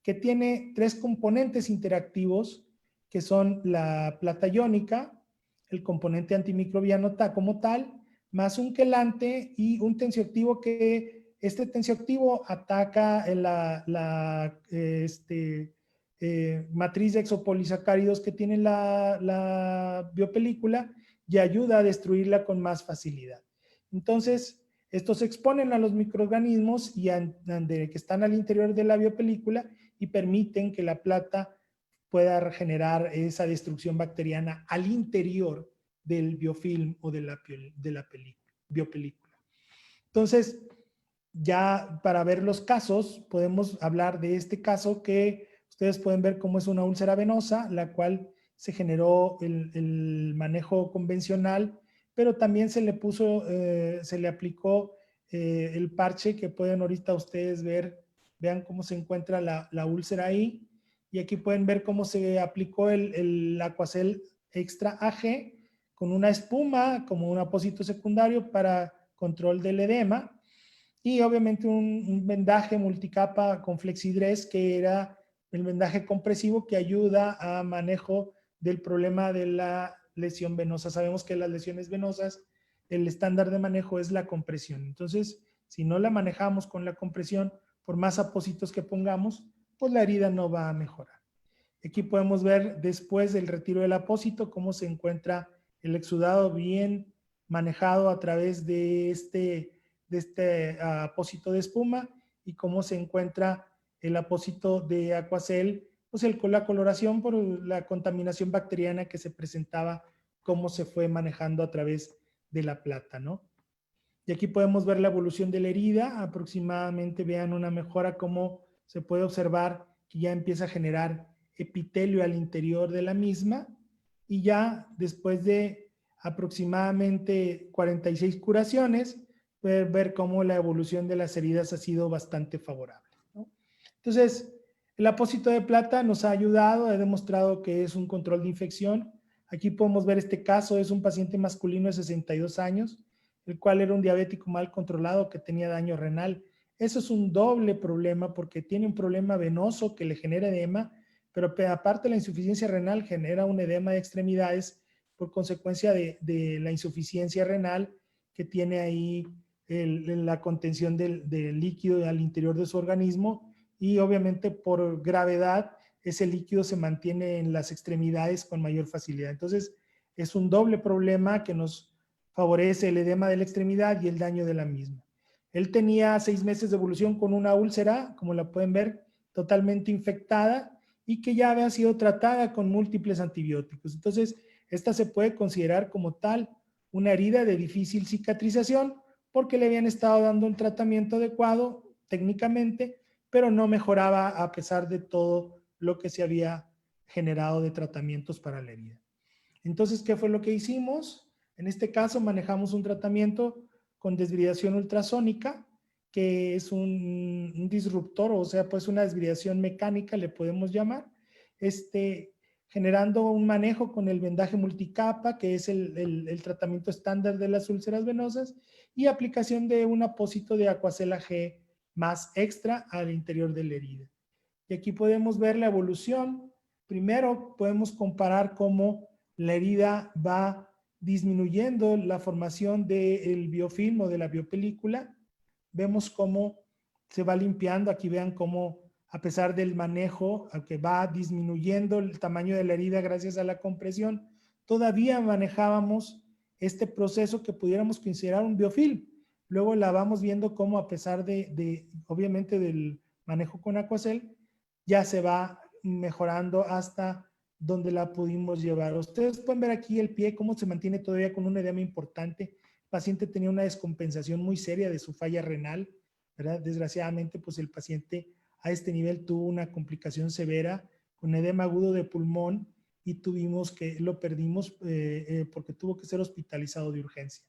que tiene 3 componentes interactivos, que son la plata iónica, el componente antimicrobiano como tal, más un quelante y un tensioactivo que este tensioactivo ataca matriz de exopolisacáridos que tiene la biopelícula y ayuda a destruirla con más facilidad. Entonces, estos se exponen a los microorganismos que están al interior de la biopelícula y permiten que la plata pueda generar esa destrucción bacteriana al interior del biofilm o de la biopelícula. Entonces, ya para ver los casos, podemos hablar de este caso que ustedes pueden ver cómo es una úlcera venosa, la cual se generó el manejo convencional, pero también se le aplicó el parche que pueden ahorita ustedes ver, vean cómo se encuentra la úlcera ahí, y aquí pueden ver cómo se aplicó el Aquacel Extra AG con una espuma como un apósito secundario para control del edema, y obviamente un vendaje multicapa con flexidrés, que era el vendaje compresivo que ayuda a manejo del problema de la lesión venosa. Sabemos que las lesiones venosas, el estándar de manejo es la compresión. Entonces, si no la manejamos con la compresión, por más apósitos que pongamos, pues la herida no va a mejorar. Aquí podemos ver después del retiro del apósito cómo se encuentra el exudado bien manejado a través de este apósito de espuma, y cómo se encuentra el apósito de Aquacel, pues la coloración por la contaminación bacteriana que se presentaba, cómo se fue manejando a través de la plata, ¿no? Y aquí podemos ver la evolución de la herida, aproximadamente vean una mejora, como se puede observar que ya empieza a generar epitelio al interior de la misma, y ya después de aproximadamente 46 curaciones, pueden ver cómo la evolución de las heridas ha sido bastante favorable, ¿no? Entonces, el apósito de plata nos ha ayudado, ha demostrado que es un control de infección. Aquí podemos ver este caso, es un paciente masculino de 62 años, el cual era un diabético mal controlado que tenía daño renal. Eso es un doble problema porque tiene un problema venoso que le genera edema, pero aparte la insuficiencia renal genera un edema de extremidades por consecuencia de la insuficiencia renal que tiene ahí la contención del líquido al interior de su organismo, y obviamente por gravedad ese líquido se mantiene en las extremidades con mayor facilidad. Entonces es un doble problema que nos favorece el edema de la extremidad y el daño de la misma. Él tenía 6 meses de evolución con una úlcera, como la pueden ver, totalmente infectada, y que ya había sido tratada con múltiples antibióticos. Entonces, esta se puede considerar como tal una herida de difícil cicatrización, porque le habían estado dando un tratamiento adecuado técnicamente, pero no mejoraba a pesar de todo lo que se había generado de tratamientos para la herida. Entonces, ¿qué fue lo que hicimos? En este caso manejamos un tratamiento con desbridación ultrasónica, que es un disruptor, o sea, pues una desbridación mecánica le podemos llamar, generando un manejo con el vendaje multicapa, que es el tratamiento estándar de las úlceras venosas, y aplicación de un apósito de Aquacel AG más extra al interior de la herida. Y aquí podemos ver la evolución. Primero podemos comparar cómo la herida va disminuyendo la formación del biofilm o de la biopelícula. Vemos cómo se va limpiando. Aquí vean cómo, a pesar del manejo, que va disminuyendo el tamaño de la herida gracias a la compresión, todavía manejábamos este proceso que pudiéramos considerar un biofilm. Luego la vamos viendo cómo, a pesar obviamente del manejo con Aquacel, ya se va mejorando hasta donde la pudimos llevar. Ustedes pueden ver aquí el pie, cómo se mantiene todavía con un edema importante. El paciente tenía una descompensación muy seria de su falla renal, ¿verdad? Desgraciadamente, pues el paciente a este nivel tuvo una complicación severa con edema agudo de pulmón y lo perdimos porque tuvo que ser hospitalizado de urgencia.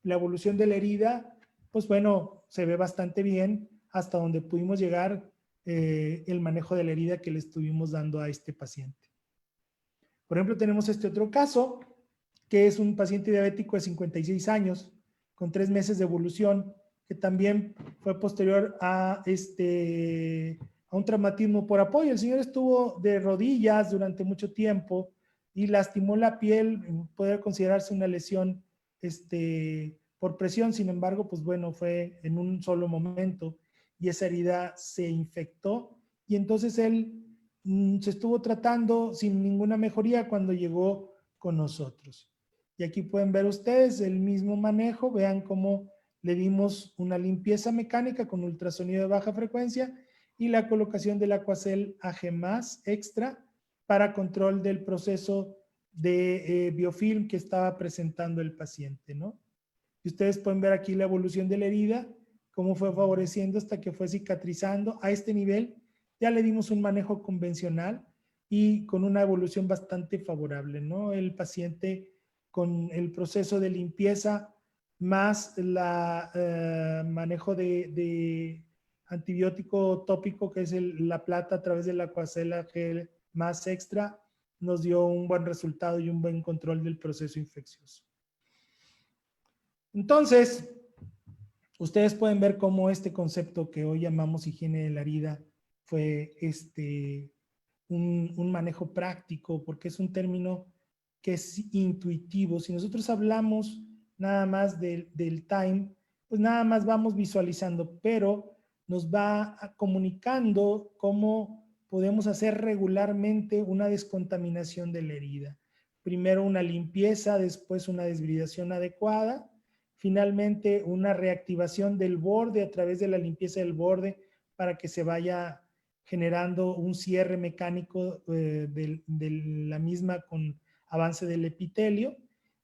La evolución de la herida, pues bueno, se ve bastante bien hasta donde pudimos llegar el manejo de la herida que le estuvimos dando a este paciente. Por ejemplo, tenemos este otro caso, que es un paciente diabético de 56 años, con 3 meses de evolución, que también fue posterior a un traumatismo por apoyo. El señor estuvo de rodillas durante mucho tiempo y lastimó la piel, puede considerarse una lesión por presión, sin embargo, pues bueno, fue en un solo momento y esa herida se infectó y entonces él se estuvo tratando sin ninguna mejoría cuando llegó con nosotros. Y aquí pueden ver ustedes el mismo manejo, vean cómo le dimos una limpieza mecánica con ultrasonido de baja frecuencia y la colocación del Aquacel AG+ extra para control del proceso de biofilm que estaba presentando el paciente, ¿no? Y ustedes pueden ver aquí la evolución de la herida, cómo fue favoreciendo hasta que fue cicatrizando. A este nivel ya le dimos un manejo convencional y con una evolución bastante favorable, ¿no? El paciente con el proceso de limpieza más la manejo de antibiótico tópico, que es la plata a través de la Aquacel gel más extra, nos dio un buen resultado y un buen control del proceso infeccioso. Entonces, ustedes pueden ver cómo este concepto que hoy llamamos higiene de la herida fue un manejo práctico, porque es un término que es intuitivo. Si nosotros hablamos nada más del time, pues nada más vamos visualizando, pero nos va comunicando cómo podemos hacer regularmente una descontaminación de la herida. Primero una limpieza, después una desbridación adecuada, finalmente una reactivación del borde a través de la limpieza del borde para que se vaya generando un cierre mecánico de la misma con avance del epitelio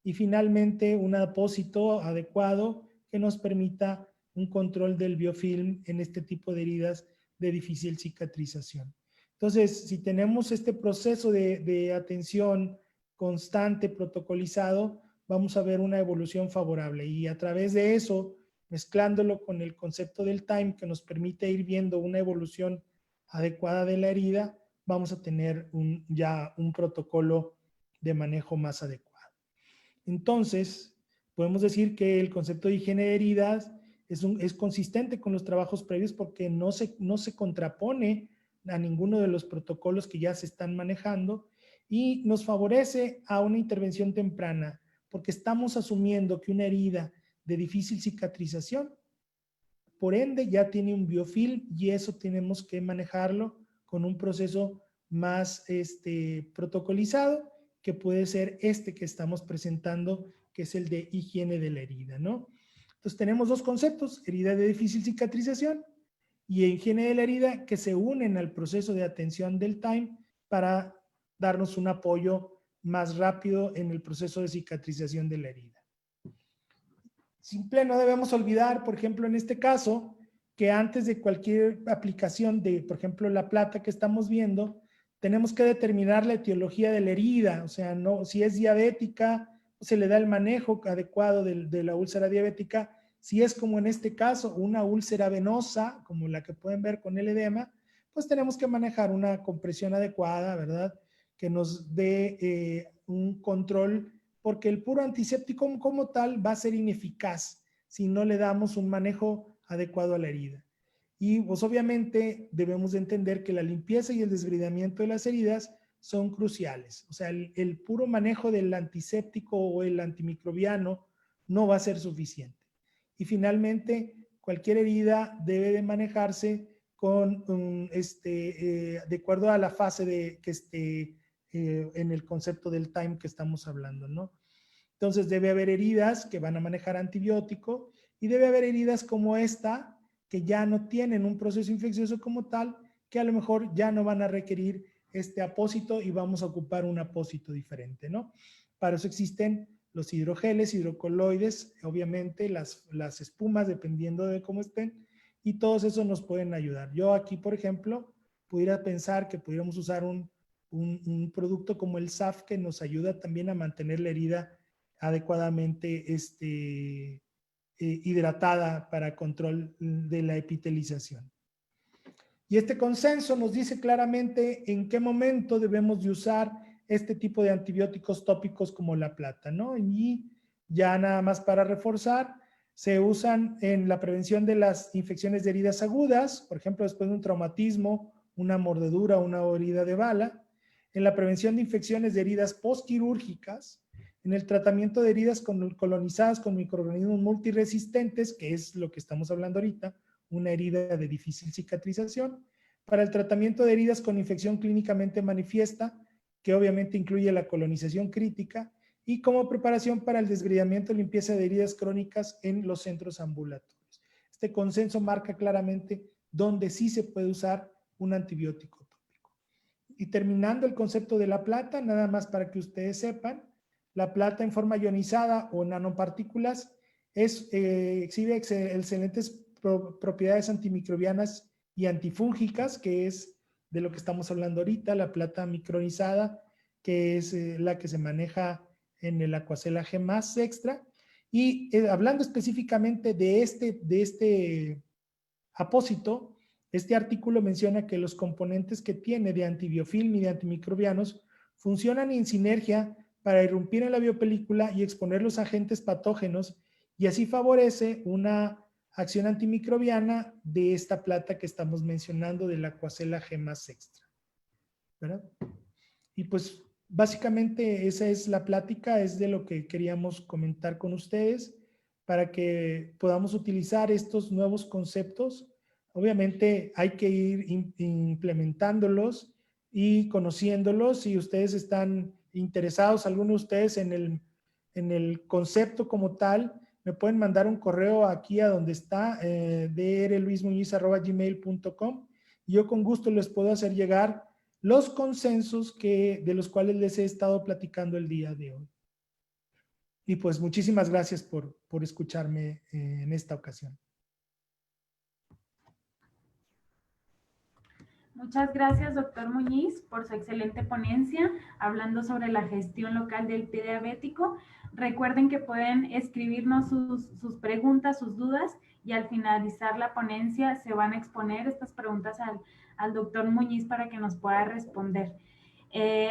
y finalmente un apósito adecuado que nos permita un control del biofilm en este tipo de heridas de difícil cicatrización. Entonces, si tenemos este proceso de atención constante, protocolizado, vamos a ver una evolución favorable y a través de eso, mezclándolo con el concepto del time que nos permite ir viendo una evolución adecuada de la herida, vamos a tener ya un protocolo de manejo más adecuado. Entonces, podemos decir que el concepto de higiene de heridas es consistente con los trabajos previos porque no se contrapone a ninguno de los protocolos que ya se están manejando y nos favorece a una intervención temprana porque estamos asumiendo que una herida de difícil cicatrización, por ende, ya tiene un biofilm y eso tenemos que manejarlo con un proceso más protocolizado, que puede ser que estamos presentando, que es el de higiene de la herida, ¿no? Entonces tenemos dos conceptos, herida de difícil cicatrización y higiene de la herida, que se unen al proceso de atención del time para darnos un apoyo más rápido en el proceso de cicatrización de la herida. Simple, no debemos olvidar, por ejemplo, en este caso, que antes de cualquier aplicación de, por ejemplo, la plata que estamos viendo, tenemos que determinar la etiología de la herida, o sea, no, si es diabética, se le da el manejo adecuado de la úlcera diabética. Si es como en este caso, una úlcera venosa, como la que pueden ver con el edema, pues tenemos que manejar una compresión adecuada, ¿verdad? Que nos dé un control, porque el puro antiséptico como tal va a ser ineficaz si no le damos un manejo adecuado a la herida. Y pues obviamente debemos de entender que la limpieza y el desbridamiento de las heridas son cruciales. O sea, el puro manejo del antiséptico o el antimicrobiano no va a ser suficiente. Y finalmente, cualquier herida debe de manejarse con de acuerdo a la fase que esté en el concepto del time que estamos hablando, ¿no? Entonces debe haber heridas que van a manejar antibiótico y debe haber heridas como esta que ya no tienen un proceso infeccioso como tal, que a lo mejor ya no van a requerir este apósito y vamos a ocupar un apósito diferente, ¿no? Para eso existen los hidrogeles, hidrocoloides, obviamente las espumas dependiendo de cómo estén, y todos esos nos pueden ayudar. Yo aquí, por ejemplo, pudiera pensar que pudiéramos usar un producto como el SAF que nos ayuda también a mantener la herida adecuadamente hidratada para control de la epitelización. Y este consenso nos dice claramente en qué momento debemos de usar este tipo de antibióticos tópicos como la plata, ¿no? Y ya nada más para reforzar, se usan en la prevención de las infecciones de heridas agudas, por ejemplo, después de un traumatismo, una mordedura, una herida de bala, en la prevención de infecciones de heridas postquirúrgicas, en el tratamiento de heridas colonizadas con microorganismos multiresistentes, que es lo que estamos hablando ahorita, una herida de difícil cicatrización, para el tratamiento de heridas con infección clínicamente manifiesta, que obviamente incluye la colonización crítica, y como preparación para el desgridamiento y limpieza de heridas crónicas en los centros ambulatorios. Este consenso marca claramente dónde sí se puede usar un antibiótico tópico. Y terminando el concepto de la plata, nada más para que ustedes sepan, la plata en forma ionizada o nanopartículas exhibe excelentes propiedades antimicrobianas y antifúngicas, que es de lo que estamos hablando ahorita, la plata micronizada, que es la que se maneja en el Aquacela G más extra. Y hablando específicamente de este apósito, este artículo menciona que los componentes que tiene de antibiofilm y de antimicrobianos funcionan en sinergia para irrumpir en la biopelícula y exponer los agentes patógenos, y así favorece una acción antimicrobiana de esta plata que estamos mencionando, de la Aquacela G más extra, ¿verdad? Y pues básicamente esa es la plática, es de lo que queríamos comentar con ustedes para que podamos utilizar estos nuevos conceptos. Obviamente hay que ir implementándolos y conociéndolos. Si ustedes están interesados, algunos de ustedes en el concepto como tal, me pueden mandar un correo aquí a donde está, drluismuñiz@gmail.com, y yo con gusto les puedo hacer llegar los consensos de los cuales les he estado platicando el día de hoy. Y pues muchísimas gracias por escucharme en esta ocasión. Muchas gracias, doctor Muñiz, por su excelente ponencia, hablando sobre la gestión local del pie diabético. Recuerden que pueden escribirnos sus preguntas, sus dudas, y al finalizar la ponencia se van a exponer estas preguntas al doctor Muñiz para que nos pueda responder.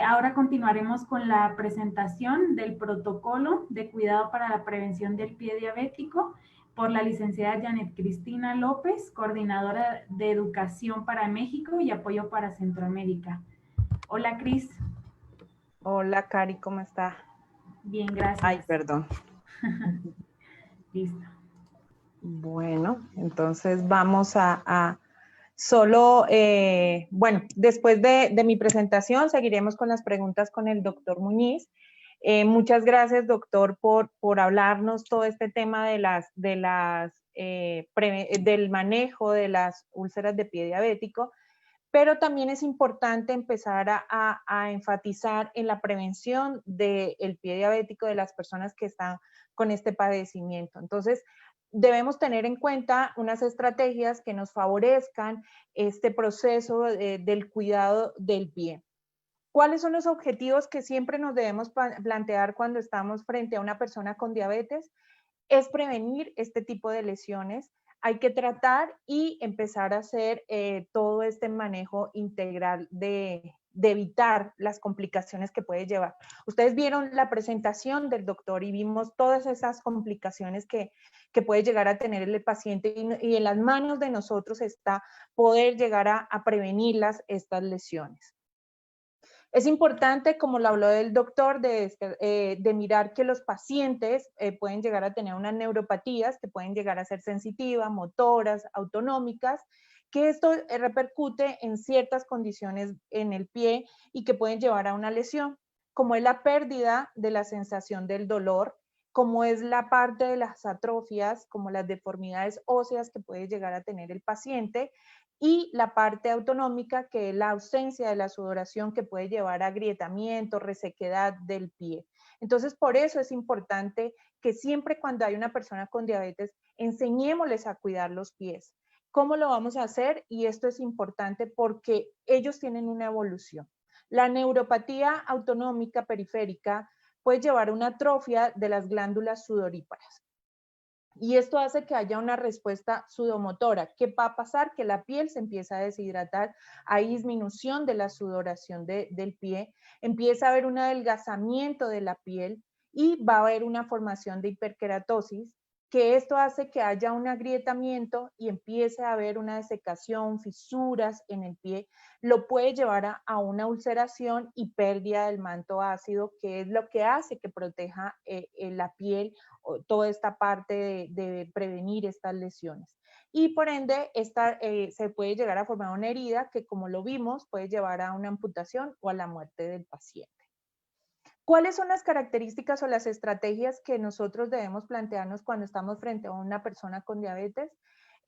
Ahora continuaremos con la presentación del protocolo de cuidado para la prevención del pie diabético por la licenciada Janet Cristina López, coordinadora de Educación para México y Apoyo para Centroamérica. Hola, Cris. Hola, Cari, ¿cómo está? Bien, gracias. Ay, perdón. Listo. Bueno, entonces vamos a solo, bueno, después de mi presentación seguiremos con las preguntas con el doctor Muñiz. Muchas gracias, doctor, por hablarnos todo este tema del manejo de las úlceras de pie diabético, pero también es importante empezar a enfatizar en la prevención del pie diabético de las personas que están con este padecimiento. Entonces, debemos tener en cuenta unas estrategias que nos favorezcan este proceso del cuidado del pie. ¿Cuáles son los objetivos que siempre nos debemos plantear cuando estamos frente a una persona con diabetes? Es prevenir este tipo de lesiones. Hay que tratar y empezar a hacer todo este manejo integral de evitar las complicaciones que puede llevar. Ustedes vieron la presentación del doctor y vimos todas esas complicaciones que puede llegar a tener el paciente, y en las manos de nosotros está poder llegar a prevenir estas lesiones. Es importante, como lo habló el doctor, de mirar que los pacientes pueden llegar a tener unas neuropatías que pueden llegar a ser sensitivas, motoras, autonómicas, que esto repercute en ciertas condiciones en el pie y que pueden llevar a una lesión, como es la pérdida de la sensación del dolor, como es la parte de las atrofias, como las deformidades óseas que puede llegar a tener el paciente, y la parte autonómica, que es la ausencia de la sudoración, que puede llevar a agrietamiento, resequedad del pie. Entonces, por eso es importante que siempre cuando hay una persona con diabetes, enseñémosles a cuidar los pies, ¿Cómo lo vamos a hacer? Y esto es importante porque ellos tienen una evolución. La neuropatía autonómica periférica puede llevar a una atrofia de las glándulas sudoríparas. Y esto hace que haya una respuesta sudomotora. ¿Qué va a pasar? Que la piel se empieza a deshidratar, hay disminución de la sudoración del pie, empieza a haber un adelgazamiento de la piel y va a haber una formación de hiperkeratosis, que esto hace que haya un agrietamiento y empiece a haber una desecación, fisuras en el pie, lo puede llevar a una ulceración y pérdida del manto ácido, que es lo que hace que proteja la piel, toda esta parte de prevenir estas lesiones. Y por ende, se puede llegar a formar una herida que, como lo vimos, puede llevar a una amputación o a la muerte del paciente. ¿Cuáles son las características o las estrategias que nosotros debemos plantearnos cuando estamos frente a una persona con diabetes?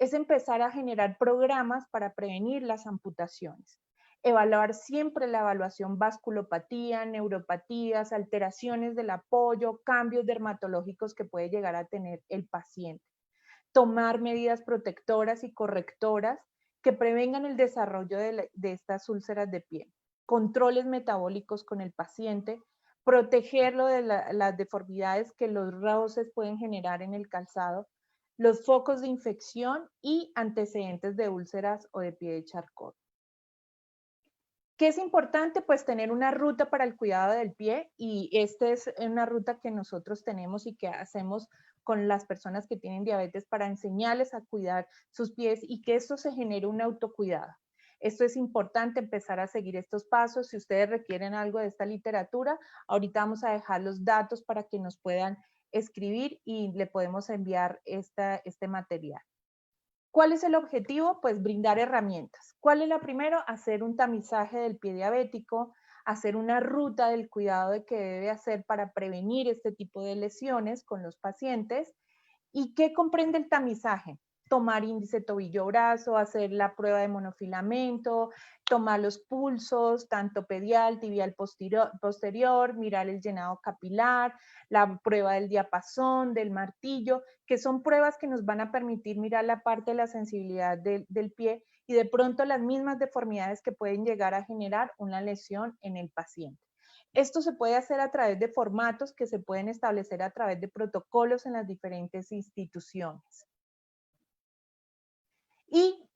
Es empezar a generar programas para prevenir las amputaciones. Evaluar siempre la evaluación vasculopatía, neuropatías, alteraciones del apoyo, cambios dermatológicos que puede llegar a tener el paciente. Tomar medidas protectoras y correctoras que prevengan el desarrollo de estas úlceras de piel. Controles metabólicos con el paciente, protegerlo de las deformidades que los roces pueden generar en el calzado, los focos de infección y antecedentes de úlceras o de pie de Charcot. ¿Qué es importante? Pues tener una ruta para el cuidado del pie, y esta es una ruta que nosotros tenemos y que hacemos con las personas que tienen diabetes para enseñarles a cuidar sus pies y que esto se genere un autocuidado. Esto es importante, empezar a seguir estos pasos. Si ustedes requieren algo de esta literatura, ahorita vamos a dejar los datos para que nos puedan escribir y le podemos enviar este material. ¿Cuál es el objetivo? Pues brindar herramientas. ¿Cuál es la primera? Hacer un tamizaje del pie diabético, hacer una ruta del cuidado de que debe hacer para prevenir este tipo de lesiones con los pacientes. ¿Y qué comprende el tamizaje? Tomar índice tobillo-brazo, hacer la prueba de monofilamento, tomar los pulsos, tanto pedial, tibial posterior, mirar el llenado capilar, la prueba del diapasón, del martillo, que son pruebas que nos van a permitir mirar la parte de la sensibilidad del pie y de pronto las mismas deformidades que pueden llegar a generar una lesión en el paciente. Esto se puede hacer a través de formatos que se pueden establecer a través de protocolos en las diferentes instituciones. ¿Y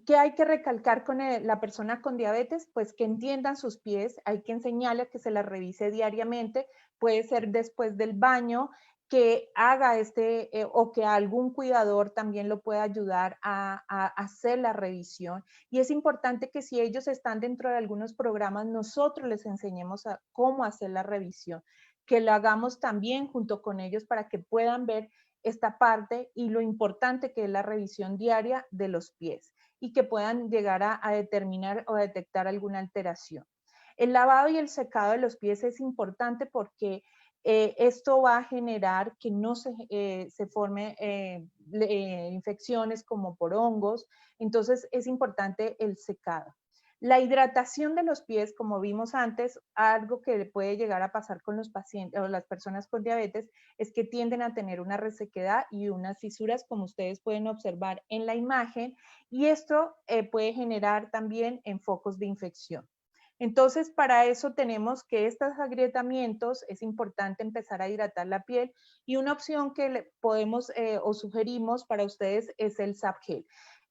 qué hay que recalcar con la persona con diabetes? Pues que entiendan sus pies, hay que enseñarle que se las revise diariamente, puede ser después del baño, que haga o que algún cuidador también lo pueda ayudar a hacer la revisión. Y es importante que si ellos están dentro de algunos programas, nosotros les enseñemos cómo hacer la revisión, que lo hagamos también junto con ellos para que puedan ver esta parte y lo importante que es la revisión diaria de los pies y que puedan llegar a determinar o detectar alguna alteración. El lavado y el secado de los pies es importante porque esto va a generar que no se formen infecciones como por hongos, entonces es importante el secado. La hidratación de los pies, como vimos antes, algo que puede llegar a pasar con los pacientes o las personas con diabetes es que tienden a tener una resequedad y unas fisuras, como ustedes pueden observar en la imagen, y esto puede generar también en focos de infección. Entonces, para eso tenemos que estos agrietamientos, es importante empezar a hidratar la piel, y una opción que podemos o sugerimos para ustedes es el Zap-Gel.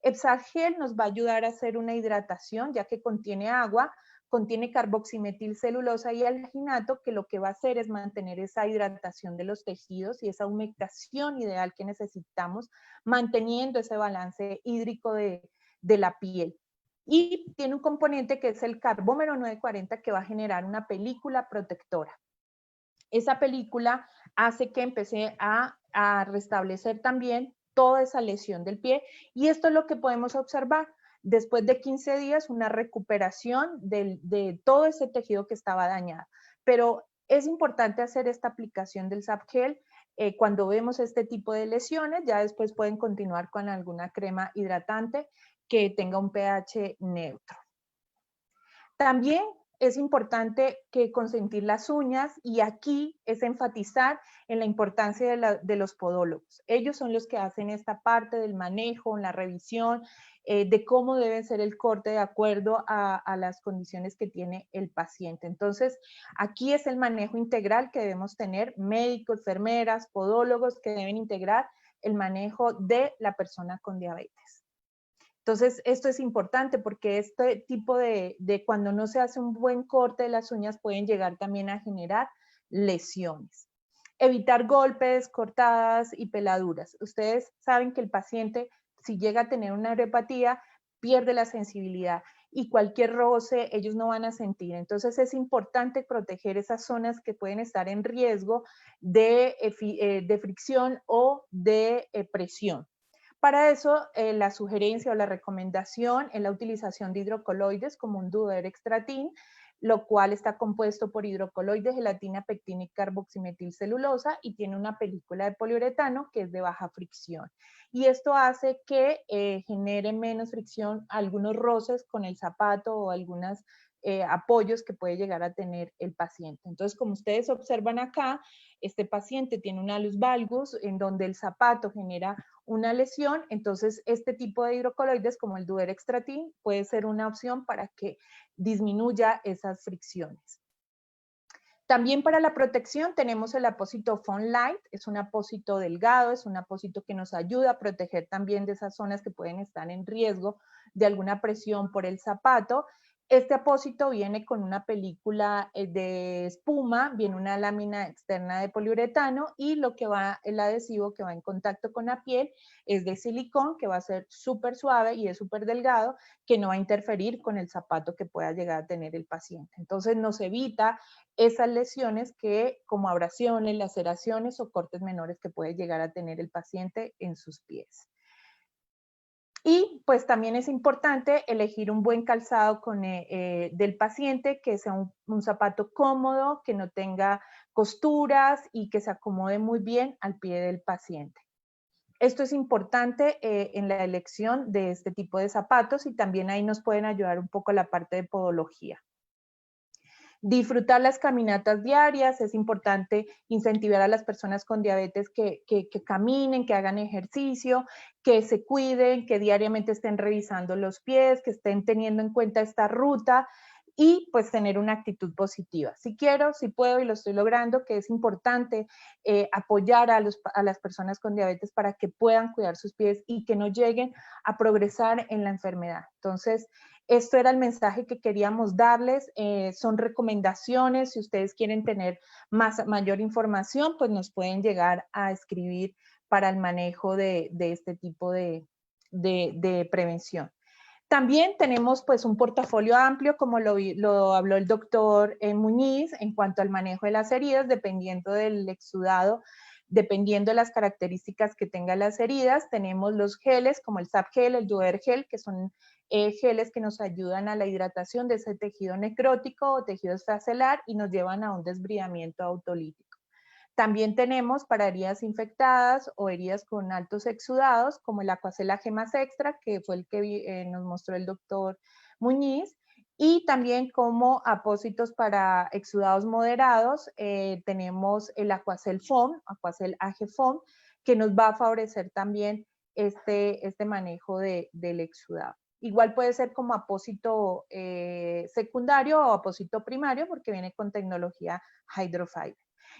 El Zap-Gel nos va a ayudar a hacer una hidratación, ya que contiene agua, contiene carboximetilcelulosa y alginato, que lo que va a hacer es mantener esa hidratación de los tejidos y esa humectación ideal que necesitamos, manteniendo ese balance hídrico de la piel. Y tiene un componente que es el carbómero 940, que va a generar una película protectora. Esa película hace que empecé a restablecer también toda esa lesión del pie, y esto es lo que podemos observar. Después de 15 días, una recuperación de todo ese tejido que estaba dañado. Pero es importante hacer esta aplicación del Zap-Gel cuando vemos este tipo de lesiones. Ya después pueden continuar con alguna crema hidratante que tenga un pH neutro. También es importante que consentir las uñas, y aquí es enfatizar en la importancia de los podólogos. Ellos son los que hacen esta parte del manejo, la revisión, de cómo debe ser el corte de acuerdo a las condiciones que tiene el paciente. Entonces, aquí es el manejo integral que debemos tener, médicos, enfermeras, podólogos que deben integrar el manejo de la persona con diabetes. Entonces, esto es importante porque este tipo de cuando no se hace un buen corte de las uñas pueden llegar también a generar lesiones. Evitar golpes, cortadas y peladuras. Ustedes saben que el paciente, si llega a tener una neuropatía, pierde la sensibilidad y cualquier roce ellos no van a sentir. Entonces es importante proteger esas zonas que pueden estar en riesgo de fricción o de presión. Para eso, la sugerencia o la recomendación es la utilización de hidrocoloides como un Duodextratin, lo cual está compuesto por hidrocoloides, gelatina, pectina y carboximetilcelulosa, y tiene una película de poliuretano que es de baja fricción. Y esto hace que genere menos fricción, algunos roces con el zapato o algunos apoyos que puede llegar a tener el paciente. Entonces, como ustedes observan acá, este paciente tiene un alus valgus en donde el zapato genera una lesión. Entonces este tipo de hidrocoloides como el Duodextratin puede ser una opción para que disminuya esas fricciones. También para la protección tenemos el apósito Foam Light, es un apósito delgado, es un apósito que nos ayuda a proteger también de esas zonas que pueden estar en riesgo de alguna presión por el zapato. Este apósito viene con una película de espuma, viene una lámina externa de poliuretano, y lo que va, el adhesivo que va en contacto con la piel es de silicón, que va a ser súper suave y es súper delgado, que no va a interferir con el zapato que pueda llegar a tener el paciente. Entonces nos evita esas lesiones como abrasiones, laceraciones o cortes menores que puede llegar a tener el paciente en sus pies. Y pues también es importante elegir un buen calzado del paciente, que sea un zapato cómodo, que no tenga costuras y que se acomode muy bien al pie del paciente. Esto es importante en la elección de este tipo de zapatos, y también ahí nos pueden ayudar un poco la parte de podología. Disfrutar las caminatas diarias, es importante incentivar a las personas con diabetes que caminen, que hagan ejercicio, que se cuiden, que diariamente estén revisando los pies, que estén teniendo en cuenta esta ruta, y pues tener una actitud positiva. Si quiero, si puedo y lo estoy logrando, que es importante apoyar a las personas con diabetes para que puedan cuidar sus pies y que no lleguen a progresar en la enfermedad. Entonces, esto era el mensaje que queríamos darles. Son recomendaciones. Si ustedes quieren tener mayor información, pues nos pueden llegar a escribir para el manejo de este tipo de prevención. También tenemos pues un portafolio amplio, como lo habló el doctor Muñiz, en cuanto al manejo de las heridas, dependiendo del exudado, dependiendo de las características que tengan las heridas. Tenemos los geles, como el SAP Gel, el Duer Gel, que son geles que nos ayudan a la hidratación de ese tejido necrótico o tejido esfacelar y nos llevan a un desbridamiento autolítico. También tenemos para heridas infectadas o heridas con altos exudados, como el Aquacel Gemas Extra, que fue el que nos mostró el doctor Muñiz, y también como apósitos para exudados moderados, tenemos el Aquacel Foam, Aquacel AG Foam, que nos va a favorecer también este manejo del exudado. Igual puede ser como apósito secundario o apósito primario, porque viene con tecnología Hydrofiber.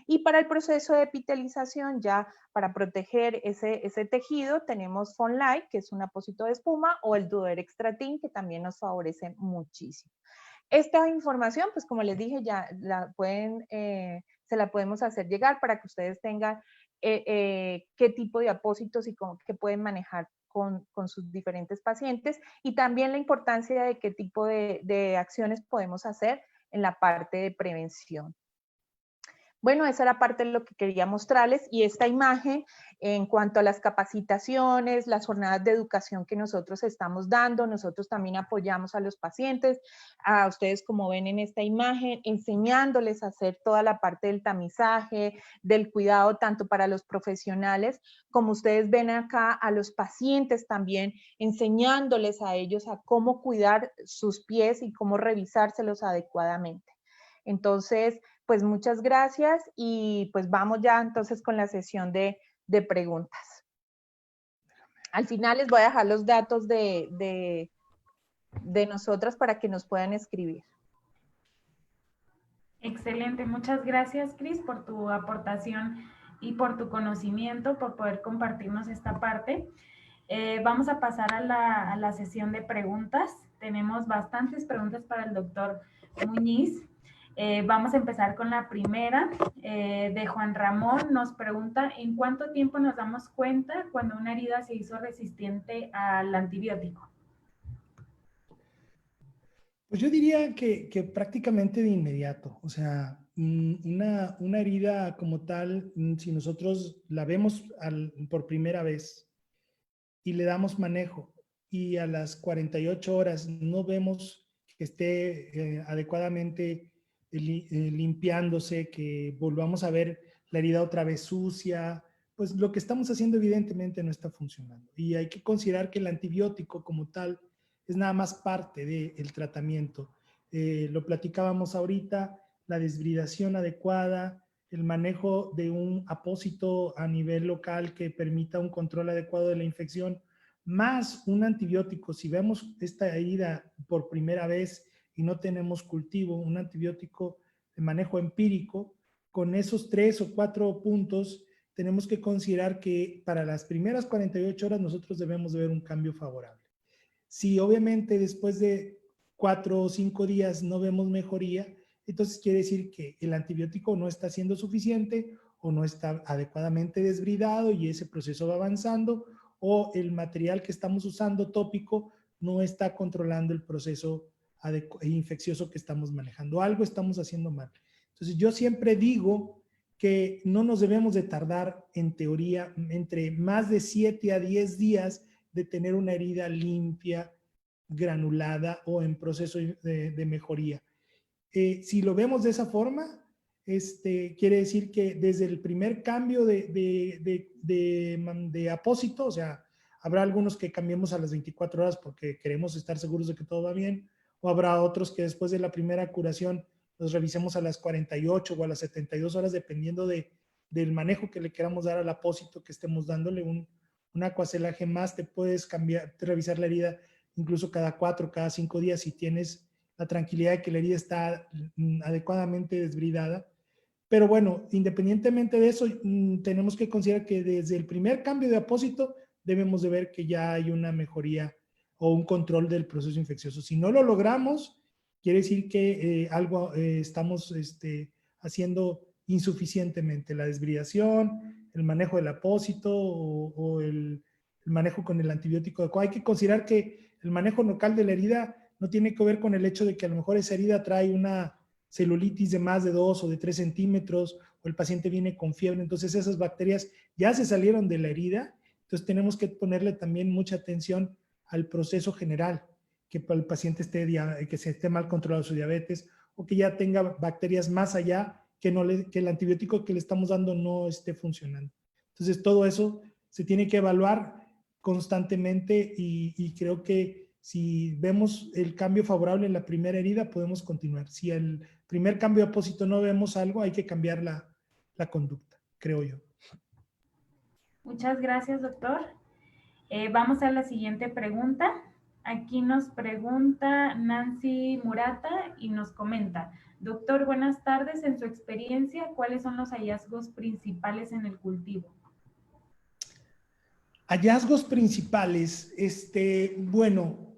Y para el proceso de epitelización, ya para proteger ese tejido, tenemos Foam Light, que es un apósito de espuma, o el Duodextratin, que también nos favorece muchísimo. Esta información, pues como les dije, ya se la podemos hacer llegar para que ustedes tengan qué tipo de apósitos y qué pueden manejar con sus diferentes pacientes, y también la importancia de qué tipo de acciones podemos hacer en la parte de prevención. Bueno, esa era parte de lo que quería mostrarles, y esta imagen en cuanto a las capacitaciones, las jornadas de educación que nosotros estamos dando, nosotros también apoyamos a los pacientes, a ustedes como ven en esta imagen, enseñándoles a hacer toda la parte del tamizaje, del cuidado tanto para los profesionales, como ustedes ven acá a los pacientes también, enseñándoles a ellos a cómo cuidar sus pies y cómo revisárselos adecuadamente. Entonces, pues muchas gracias y pues vamos ya entonces con la sesión de preguntas. Al final les voy a dejar los datos de nosotras para que nos puedan escribir. Excelente, muchas gracias, Cris, por tu aportación y por tu conocimiento, por poder compartirnos esta parte. Vamos a pasar a la sesión de preguntas. Tenemos bastantes preguntas para el doctor Muñiz. Vamos a empezar con la primera de Juan Ramón. Nos pregunta, ¿en cuánto tiempo nos damos cuenta cuando una herida se hizo resistente al antibiótico? Pues yo diría que prácticamente de inmediato. O sea, una herida como tal, si nosotros la vemos por primera vez y le damos manejo y a las 48 horas no vemos que esté adecuadamente limpiándose, que volvamos a ver la herida otra vez sucia, pues lo que estamos haciendo evidentemente no está funcionando. Y hay que considerar que el antibiótico como tal es nada más parte del tratamiento. Lo platicábamos ahorita, la desbridación adecuada, el manejo de un apósito a nivel local que permita un control adecuado de la infección, más un antibiótico. Si vemos esta herida por primera vez y no tenemos cultivo, un antibiótico de manejo empírico, con esos 3 o 4 puntos, tenemos que considerar que para las primeras 48 horas nosotros debemos de ver un cambio favorable. Si obviamente después de 4 o 5 días no vemos mejoría, entonces quiere decir que el antibiótico no está siendo suficiente o no está adecuadamente desbridado y ese proceso va avanzando, o el material que estamos usando tópico no está controlando el proceso infeccioso que estamos manejando. Algo estamos haciendo mal. Entonces yo siempre digo que no nos debemos de tardar en teoría entre más de 7 a 10 días de tener una herida limpia, granulada o en proceso de mejoría. Si lo vemos de esa forma, quiere decir que desde el primer cambio de apósito, o sea, habrá algunos que cambiemos a las 24 horas porque queremos estar seguros de que todo va bien, o habrá otros que después de la primera curación los revisemos a las 48 o a las 72 horas, dependiendo del manejo que le queramos dar al apósito que estemos dándole. Un acuacelaje más, te puedes revisar la herida incluso cada 4, cada 5 días si tienes la tranquilidad de que la herida está adecuadamente desbridada. Pero bueno, independientemente de eso, tenemos que considerar que desde el primer cambio de apósito debemos de ver que ya hay una mejoría o un control del proceso infeccioso. Si no lo logramos, quiere decir que algo estamos haciendo insuficientemente. La desbridación, el manejo del apósito o el manejo con el antibiótico adecuado. Hay que considerar que el manejo local de la herida no tiene que ver con el hecho de que a lo mejor esa herida trae una celulitis de más de 2 o de 3 centímetros, o el paciente viene con fiebre, entonces esas bacterias ya se salieron de la herida, entonces tenemos que ponerle también mucha atención al proceso general, que el paciente que se esté mal controlado su diabetes, o que ya tenga bacterias más allá, que el antibiótico que le estamos dando no esté funcionando. Entonces todo eso se tiene que evaluar constantemente y creo que si vemos el cambio favorable en la primera herida, podemos continuar. Si el primer cambio de apósito no vemos algo, hay que cambiar la conducta, creo yo. Muchas gracias, doctor. Vamos a la siguiente pregunta. Aquí nos pregunta Nancy Murata y nos comenta, doctor, buenas tardes. En su experiencia, ¿cuáles son los hallazgos principales en el cultivo? Hallazgos principales, bueno,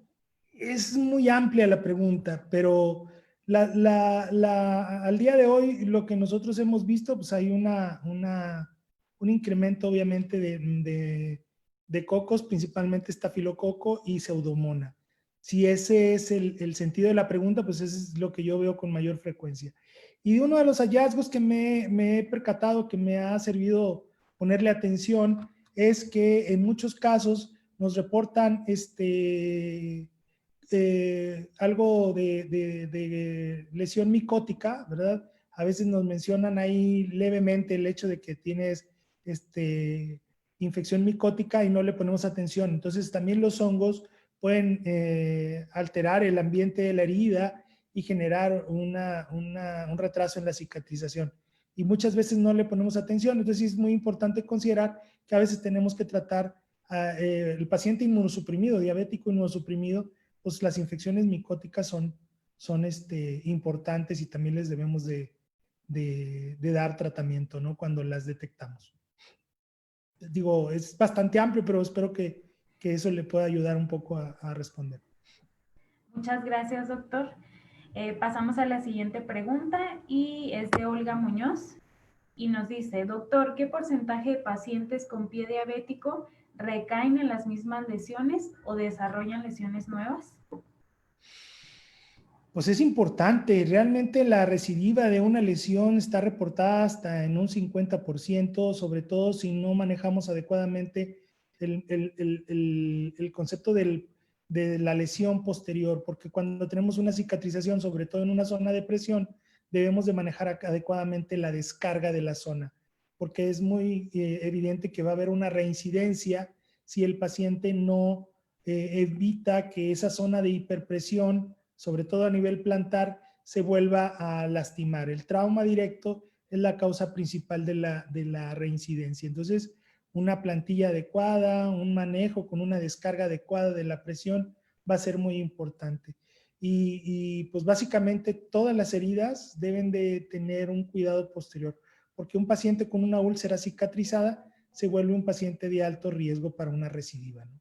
es muy amplia la pregunta, pero al día de hoy lo que nosotros hemos visto, pues hay un incremento obviamente de cocos, principalmente estafilococo y pseudomonas. Si ese es el sentido de la pregunta, pues eso es lo que yo veo con mayor frecuencia. Y uno de los hallazgos que me he percatado, que me ha servido ponerle atención, es que en muchos casos nos reportan algo de lesión micótica, ¿verdad? A veces nos mencionan ahí levemente el hecho de que tienes infección micótica y no le ponemos atención. Entonces también los hongos pueden alterar el ambiente de la herida y generar un retraso en la cicatrización. Y muchas veces no le ponemos atención. Entonces es muy importante considerar que a veces tenemos que tratar el paciente inmunosuprimido, diabético inmunosuprimido, pues las infecciones micóticas son importantes y también les debemos de dar tratamiento, ¿no? Cuando las detectamos. Digo, es bastante amplio, pero espero que eso le pueda ayudar un poco a responder. Muchas gracias, doctor. Pasamos a la siguiente pregunta y es de Olga Muñoz y nos dice, doctor, ¿qué porcentaje de pacientes con pie diabético recaen en las mismas lesiones o desarrollan lesiones nuevas? Pues es importante, realmente la recidiva de una lesión está reportada hasta en un 50%, sobre todo si no manejamos adecuadamente el concepto de la lesión posterior, porque cuando tenemos una cicatrización, sobre todo en una zona de presión, debemos de manejar adecuadamente la descarga de la zona, porque es muy evidente que va a haber una reincidencia si el paciente no evita que esa zona de hiperpresión, sobre todo a nivel plantar, se vuelva a lastimar. El trauma directo es la causa principal de la reincidencia. Entonces, una plantilla adecuada, un manejo con una descarga adecuada de la presión va a ser muy importante. Y pues básicamente todas las heridas deben de tener un cuidado posterior, porque un paciente con una úlcera cicatrizada se vuelve un paciente de alto riesgo para una recidiva, ¿no?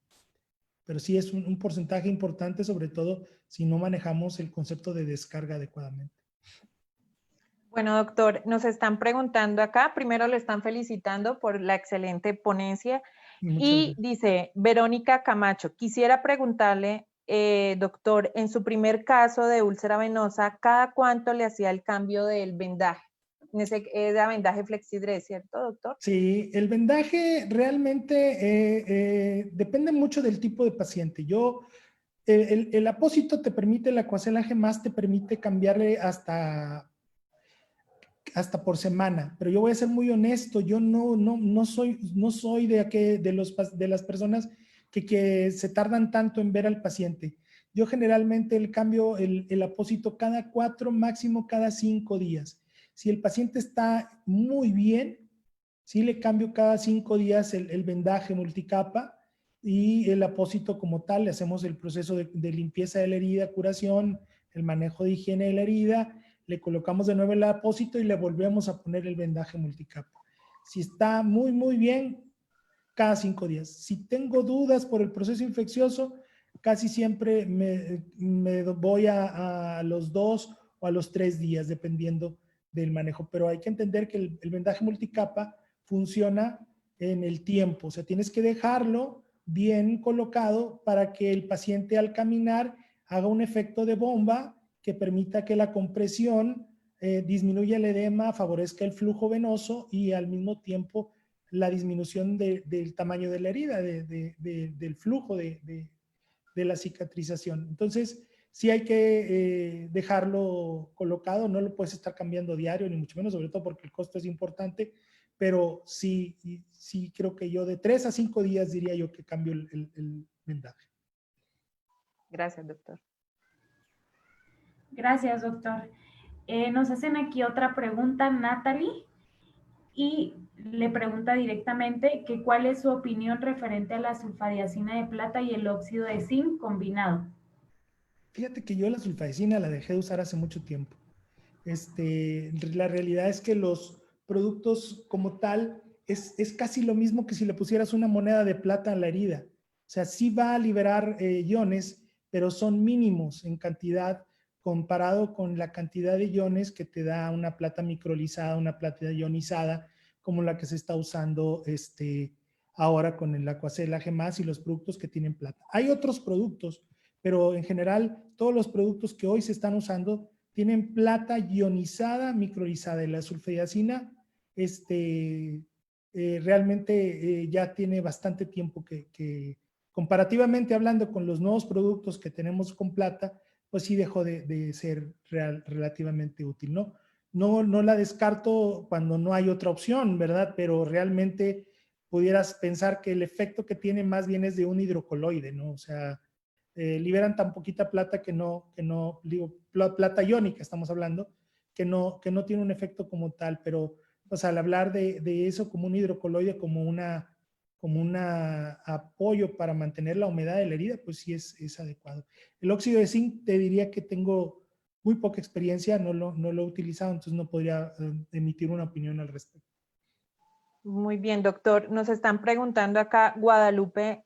Pero sí es un porcentaje importante, sobre todo si no manejamos el concepto de descarga adecuadamente. Bueno, doctor, nos están preguntando acá, primero le están felicitando por la excelente ponencia y dice Verónica Camacho, quisiera preguntarle, doctor, en su primer caso de úlcera venosa, ¿cada cuánto le hacía el cambio del vendaje? Era vendaje flexidre, ¿cierto, doctor? Sí, el vendaje realmente depende mucho del tipo de paciente. El apósito te permite, el acuacelaje más te permite cambiarle hasta por semana, pero yo voy a ser muy honesto, yo no soy de las personas que se tardan tanto en ver al paciente. Yo generalmente el cambio el apósito cada 4, máximo cada 5 días. Si el paciente está muy bien, sí le cambio cada 5 días el vendaje multicapa y el apósito como tal, le hacemos el proceso de limpieza de la herida, curación, el manejo de higiene de la herida, le colocamos de nuevo el apósito y le volvemos a poner el vendaje multicapa. Si está muy bien, cada 5 días. Si tengo dudas por el proceso infeccioso, casi siempre me voy a los 2 o a los 3 días, dependiendo del manejo. Pero hay que entender que el vendaje multicapa funciona en el tiempo. O sea, tienes que dejarlo bien colocado para que el paciente al caminar haga un efecto de bomba que permita que la compresión disminuya el edema, favorezca el flujo venoso y al mismo tiempo la disminución del tamaño de la herida, del flujo de la cicatrización. Entonces, sí hay que dejarlo colocado, no lo puedes estar cambiando diario, ni mucho menos, sobre todo porque el costo es importante, pero sí creo que yo de 3 a 5 días diría yo que cambio el vendaje. Gracias, doctor. Gracias, doctor. Nos hacen aquí otra pregunta, Natalie, y le pregunta directamente que cuál es su opinión referente a la sulfadiazina de plata y el óxido de zinc combinado. Fíjate que yo la sulfadicina la dejé de usar hace mucho tiempo. La realidad es que los productos como tal es casi lo mismo que si le pusieras una moneda de plata a la herida. O sea, sí va a liberar iones, pero son mínimos en cantidad comparado con la cantidad de iones que te da una plata microlizada, una plata ionizada, como la que se está usando ahora con el Aquacel más y los productos que tienen plata. Hay otros productos, pero en general todos los productos que hoy se están usando tienen plata ionizada, micronizada, y la sulfadiazina realmente ya tiene bastante tiempo que comparativamente hablando con los nuevos productos que tenemos con plata, pues sí dejó de ser relativamente útil, ¿no? No la descarto cuando no hay otra opción, ¿verdad? Pero realmente pudieras pensar que el efecto que tiene más bien es de un hidrocoloide, ¿no? O sea, liberan tan poquita plata digo, plata iónica estamos hablando, que no tiene un efecto como tal, pero pues al hablar de eso como un hidrocoloide, como una apoyo para mantener la humedad de la herida, pues sí es adecuado. El óxido de zinc te diría que tengo muy poca experiencia, no lo he utilizado, entonces no podría emitir una opinión al respecto. Muy bien, doctor. Nos están preguntando acá, Guadalupe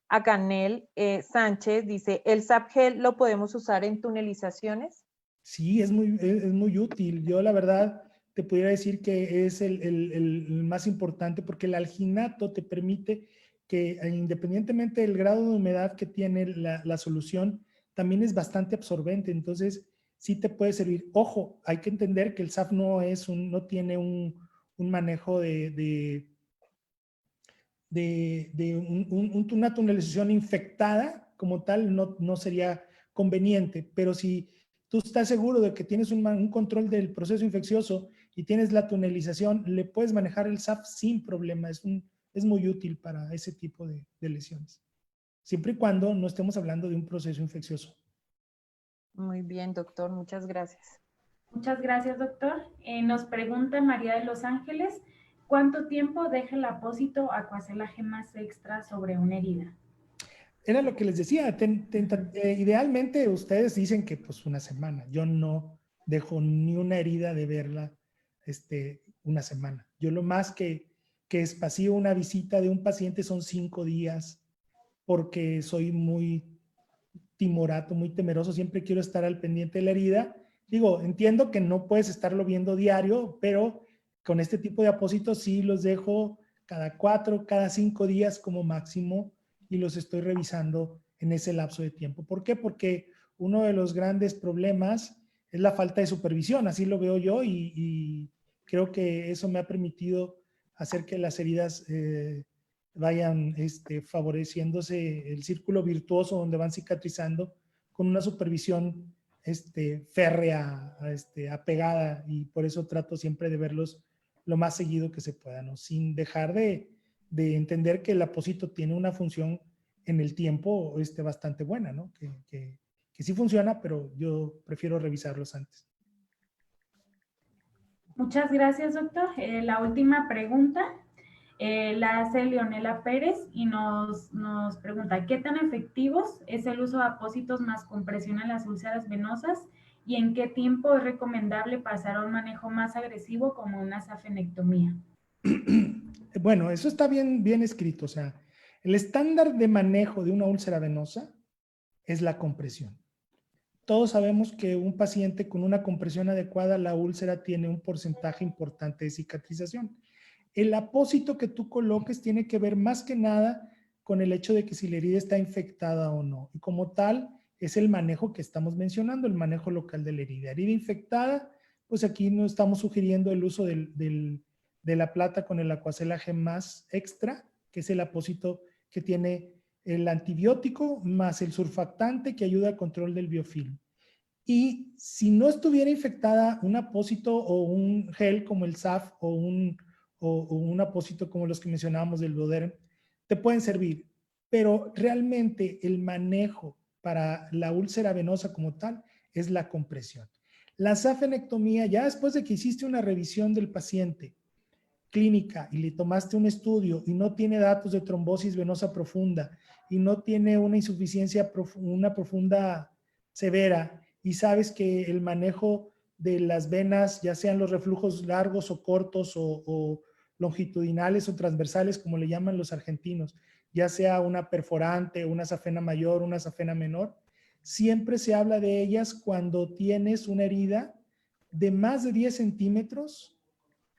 Acanel Sánchez dice, ¿el SAP Gel lo podemos usar en tunelizaciones? Sí, es muy útil. Yo la verdad te pudiera decir que es el más importante porque el alginato te permite que independientemente del grado de humedad que tiene la solución, también es bastante absorbente. Entonces, sí te puede servir. Ojo, hay que entender que el SAF no tiene un manejo de una tunelización infectada como tal, no sería conveniente, pero si tú estás seguro de que tienes un control del proceso infeccioso y tienes la tunelización, le puedes manejar el SAF sin problema. Es muy útil para ese tipo de lesiones, siempre y cuando no estemos hablando de un proceso infeccioso. Muy bien, doctor, muchas gracias. Muchas gracias, doctor. Nos pregunta María de Los Ángeles, ¿cuánto tiempo deja el apósito acuacelaje más extra sobre una herida? Era lo que les decía, idealmente ustedes dicen que pues una semana. Yo no dejo ni una herida de verla una semana. Yo lo más que espacio una visita de un paciente son 5 días, porque soy muy timorato, muy temeroso, siempre quiero estar al pendiente de la herida. Digo, entiendo que no puedes estarlo viendo diario, pero con este tipo de apósitos sí los dejo cada 4, cada 5 días como máximo y los estoy revisando en ese lapso de tiempo. ¿Por qué? Porque uno de los grandes problemas es la falta de supervisión, así lo veo yo y creo que eso me ha permitido hacer que las heridas vayan favoreciéndose el círculo virtuoso donde van cicatrizando con una supervisión férrea, apegada, y por eso trato siempre de verlos lo más seguido que se pueda, ¿no? Sin dejar de entender que el apósito tiene una función en el tiempo bastante buena, ¿no? Que sí funciona, pero yo prefiero revisarlos antes. Muchas gracias, doctor. La última pregunta la hace Leonela Pérez y nos pregunta, ¿qué tan efectivos es el uso de apósitos más compresión en las úlceras venosas y en qué tiempo es recomendable pasar a un manejo más agresivo como una safenectomía? Bueno, eso está bien escrito. O sea, el estándar de manejo de una úlcera venosa es la compresión. Todos sabemos que un paciente con una compresión adecuada, la úlcera tiene un porcentaje importante de cicatrización. El apósito que tú coloques tiene que ver más que nada con el hecho de que si la herida está infectada o no. Y como tal, es el manejo que estamos mencionando, el manejo local de la herida. Herida infectada, pues aquí no estamos sugiriendo el uso de la plata con el acuacelaje más extra, que es el apósito que tiene el antibiótico más el surfactante que ayuda al control del biofilm. Y si no estuviera infectada, un apósito o un gel como el SAF o un apósito como los que mencionábamos del Duoderm, te pueden servir. Pero realmente el manejo para la úlcera venosa como tal es la compresión. La safenectomía, ya después de que hiciste una revisión del paciente clínica y le tomaste un estudio y no tiene datos de trombosis venosa profunda y no tiene una insuficiencia una profunda severa y sabes que el manejo de las venas, ya sean los reflujos largos o cortos o longitudinales o transversales, como le llaman los argentinos, ya sea una perforante, una safena mayor, una safena menor, siempre se habla de ellas cuando tienes una herida de más de 10 centímetros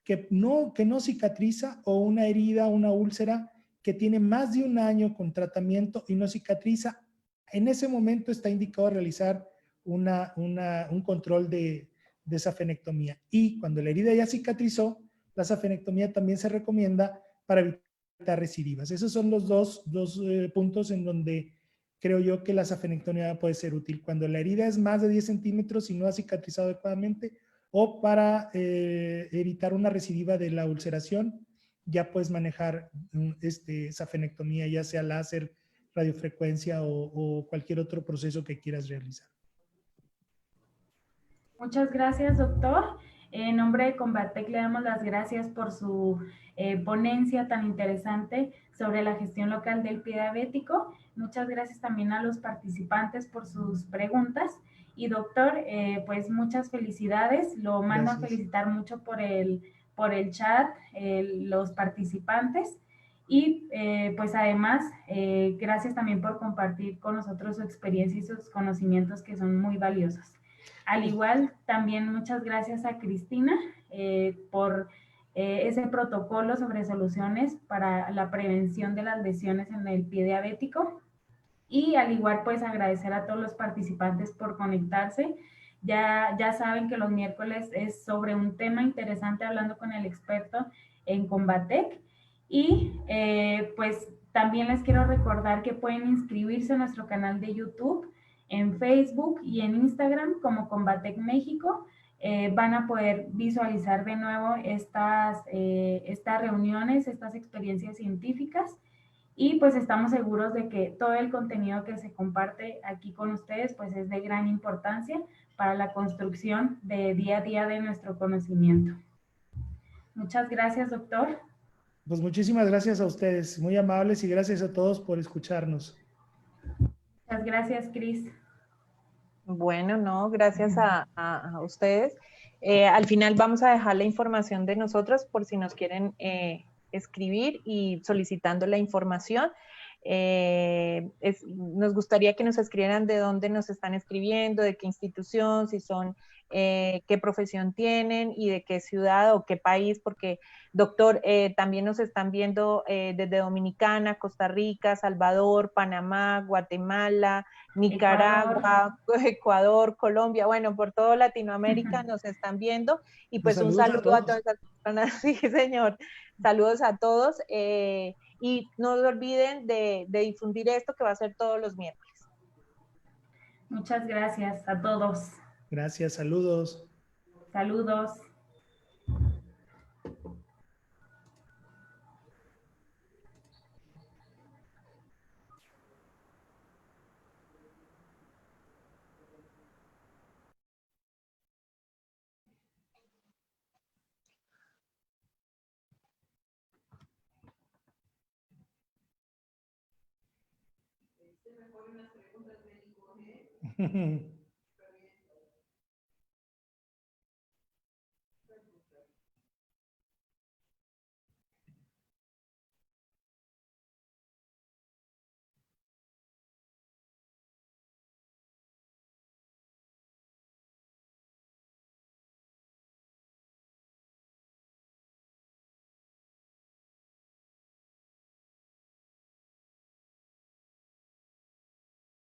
que no cicatriza, o una herida, una úlcera que tiene más de un año con tratamiento y no cicatriza. En ese momento está indicado realizar un control de safenectomía. Y cuando la herida ya cicatrizó, la safenectomía también se recomienda para evitar recidivas. Esos son los dos puntos en donde creo yo que la safenectomía puede ser útil. Cuando la herida es más de 10 centímetros y no ha cicatrizado adecuadamente, o para evitar una recidiva de la ulceración, ya puedes manejar safenectomía, ya sea láser, radiofrecuencia o cualquier otro proceso que quieras realizar. Muchas gracias, doctor. En nombre de Combatec le damos las gracias por su ponencia tan interesante sobre la gestión local del pie diabético. Muchas gracias también a los participantes por sus preguntas. Y doctor, pues muchas felicidades. Lo mando a felicitar mucho por el chat, los participantes. Y pues además, gracias también por compartir con nosotros su experiencia y sus conocimientos que son muy valiosos. Al igual, también muchas gracias a Cristina por ese protocolo sobre soluciones para la prevención de las lesiones en el pie diabético. Y al igual, pues agradecer a todos los participantes por conectarse. Ya saben que los miércoles es sobre un tema interesante hablando con el experto en Combatec. Y pues también les quiero recordar que pueden inscribirse a nuestro canal de YouTube, en Facebook y en Instagram como Combatec México. Van a poder visualizar de nuevo estas reuniones, estas experiencias científicas. Y pues estamos seguros de que todo el contenido que se comparte aquí con ustedes pues es de gran importancia para la construcción de día a día de nuestro conocimiento. Muchas gracias, doctor. Pues muchísimas gracias a ustedes, muy amables, y gracias a todos por escucharnos. Muchas gracias, Cris. Bueno, no, gracias a ustedes. Al final vamos a dejar la información de nosotros por si nos quieren escribir y solicitando la información. Nos gustaría que nos escribieran de dónde nos están escribiendo, de qué institución, si son, qué profesión tienen y de qué ciudad o qué país, porque doctor, también nos están viendo desde Dominicana, Costa Rica, Salvador, Panamá, Guatemala, Nicaragua, Ecuador, Colombia, bueno, por toda Latinoamérica nos están viendo, y pues un saludo a todas las personas. Sí, señor, saludos a todos, y no olviden de difundir esto, que va a ser todos los miércoles. Muchas gracias a todos. Gracias, saludos. Saludos. Se me ponen las preguntas de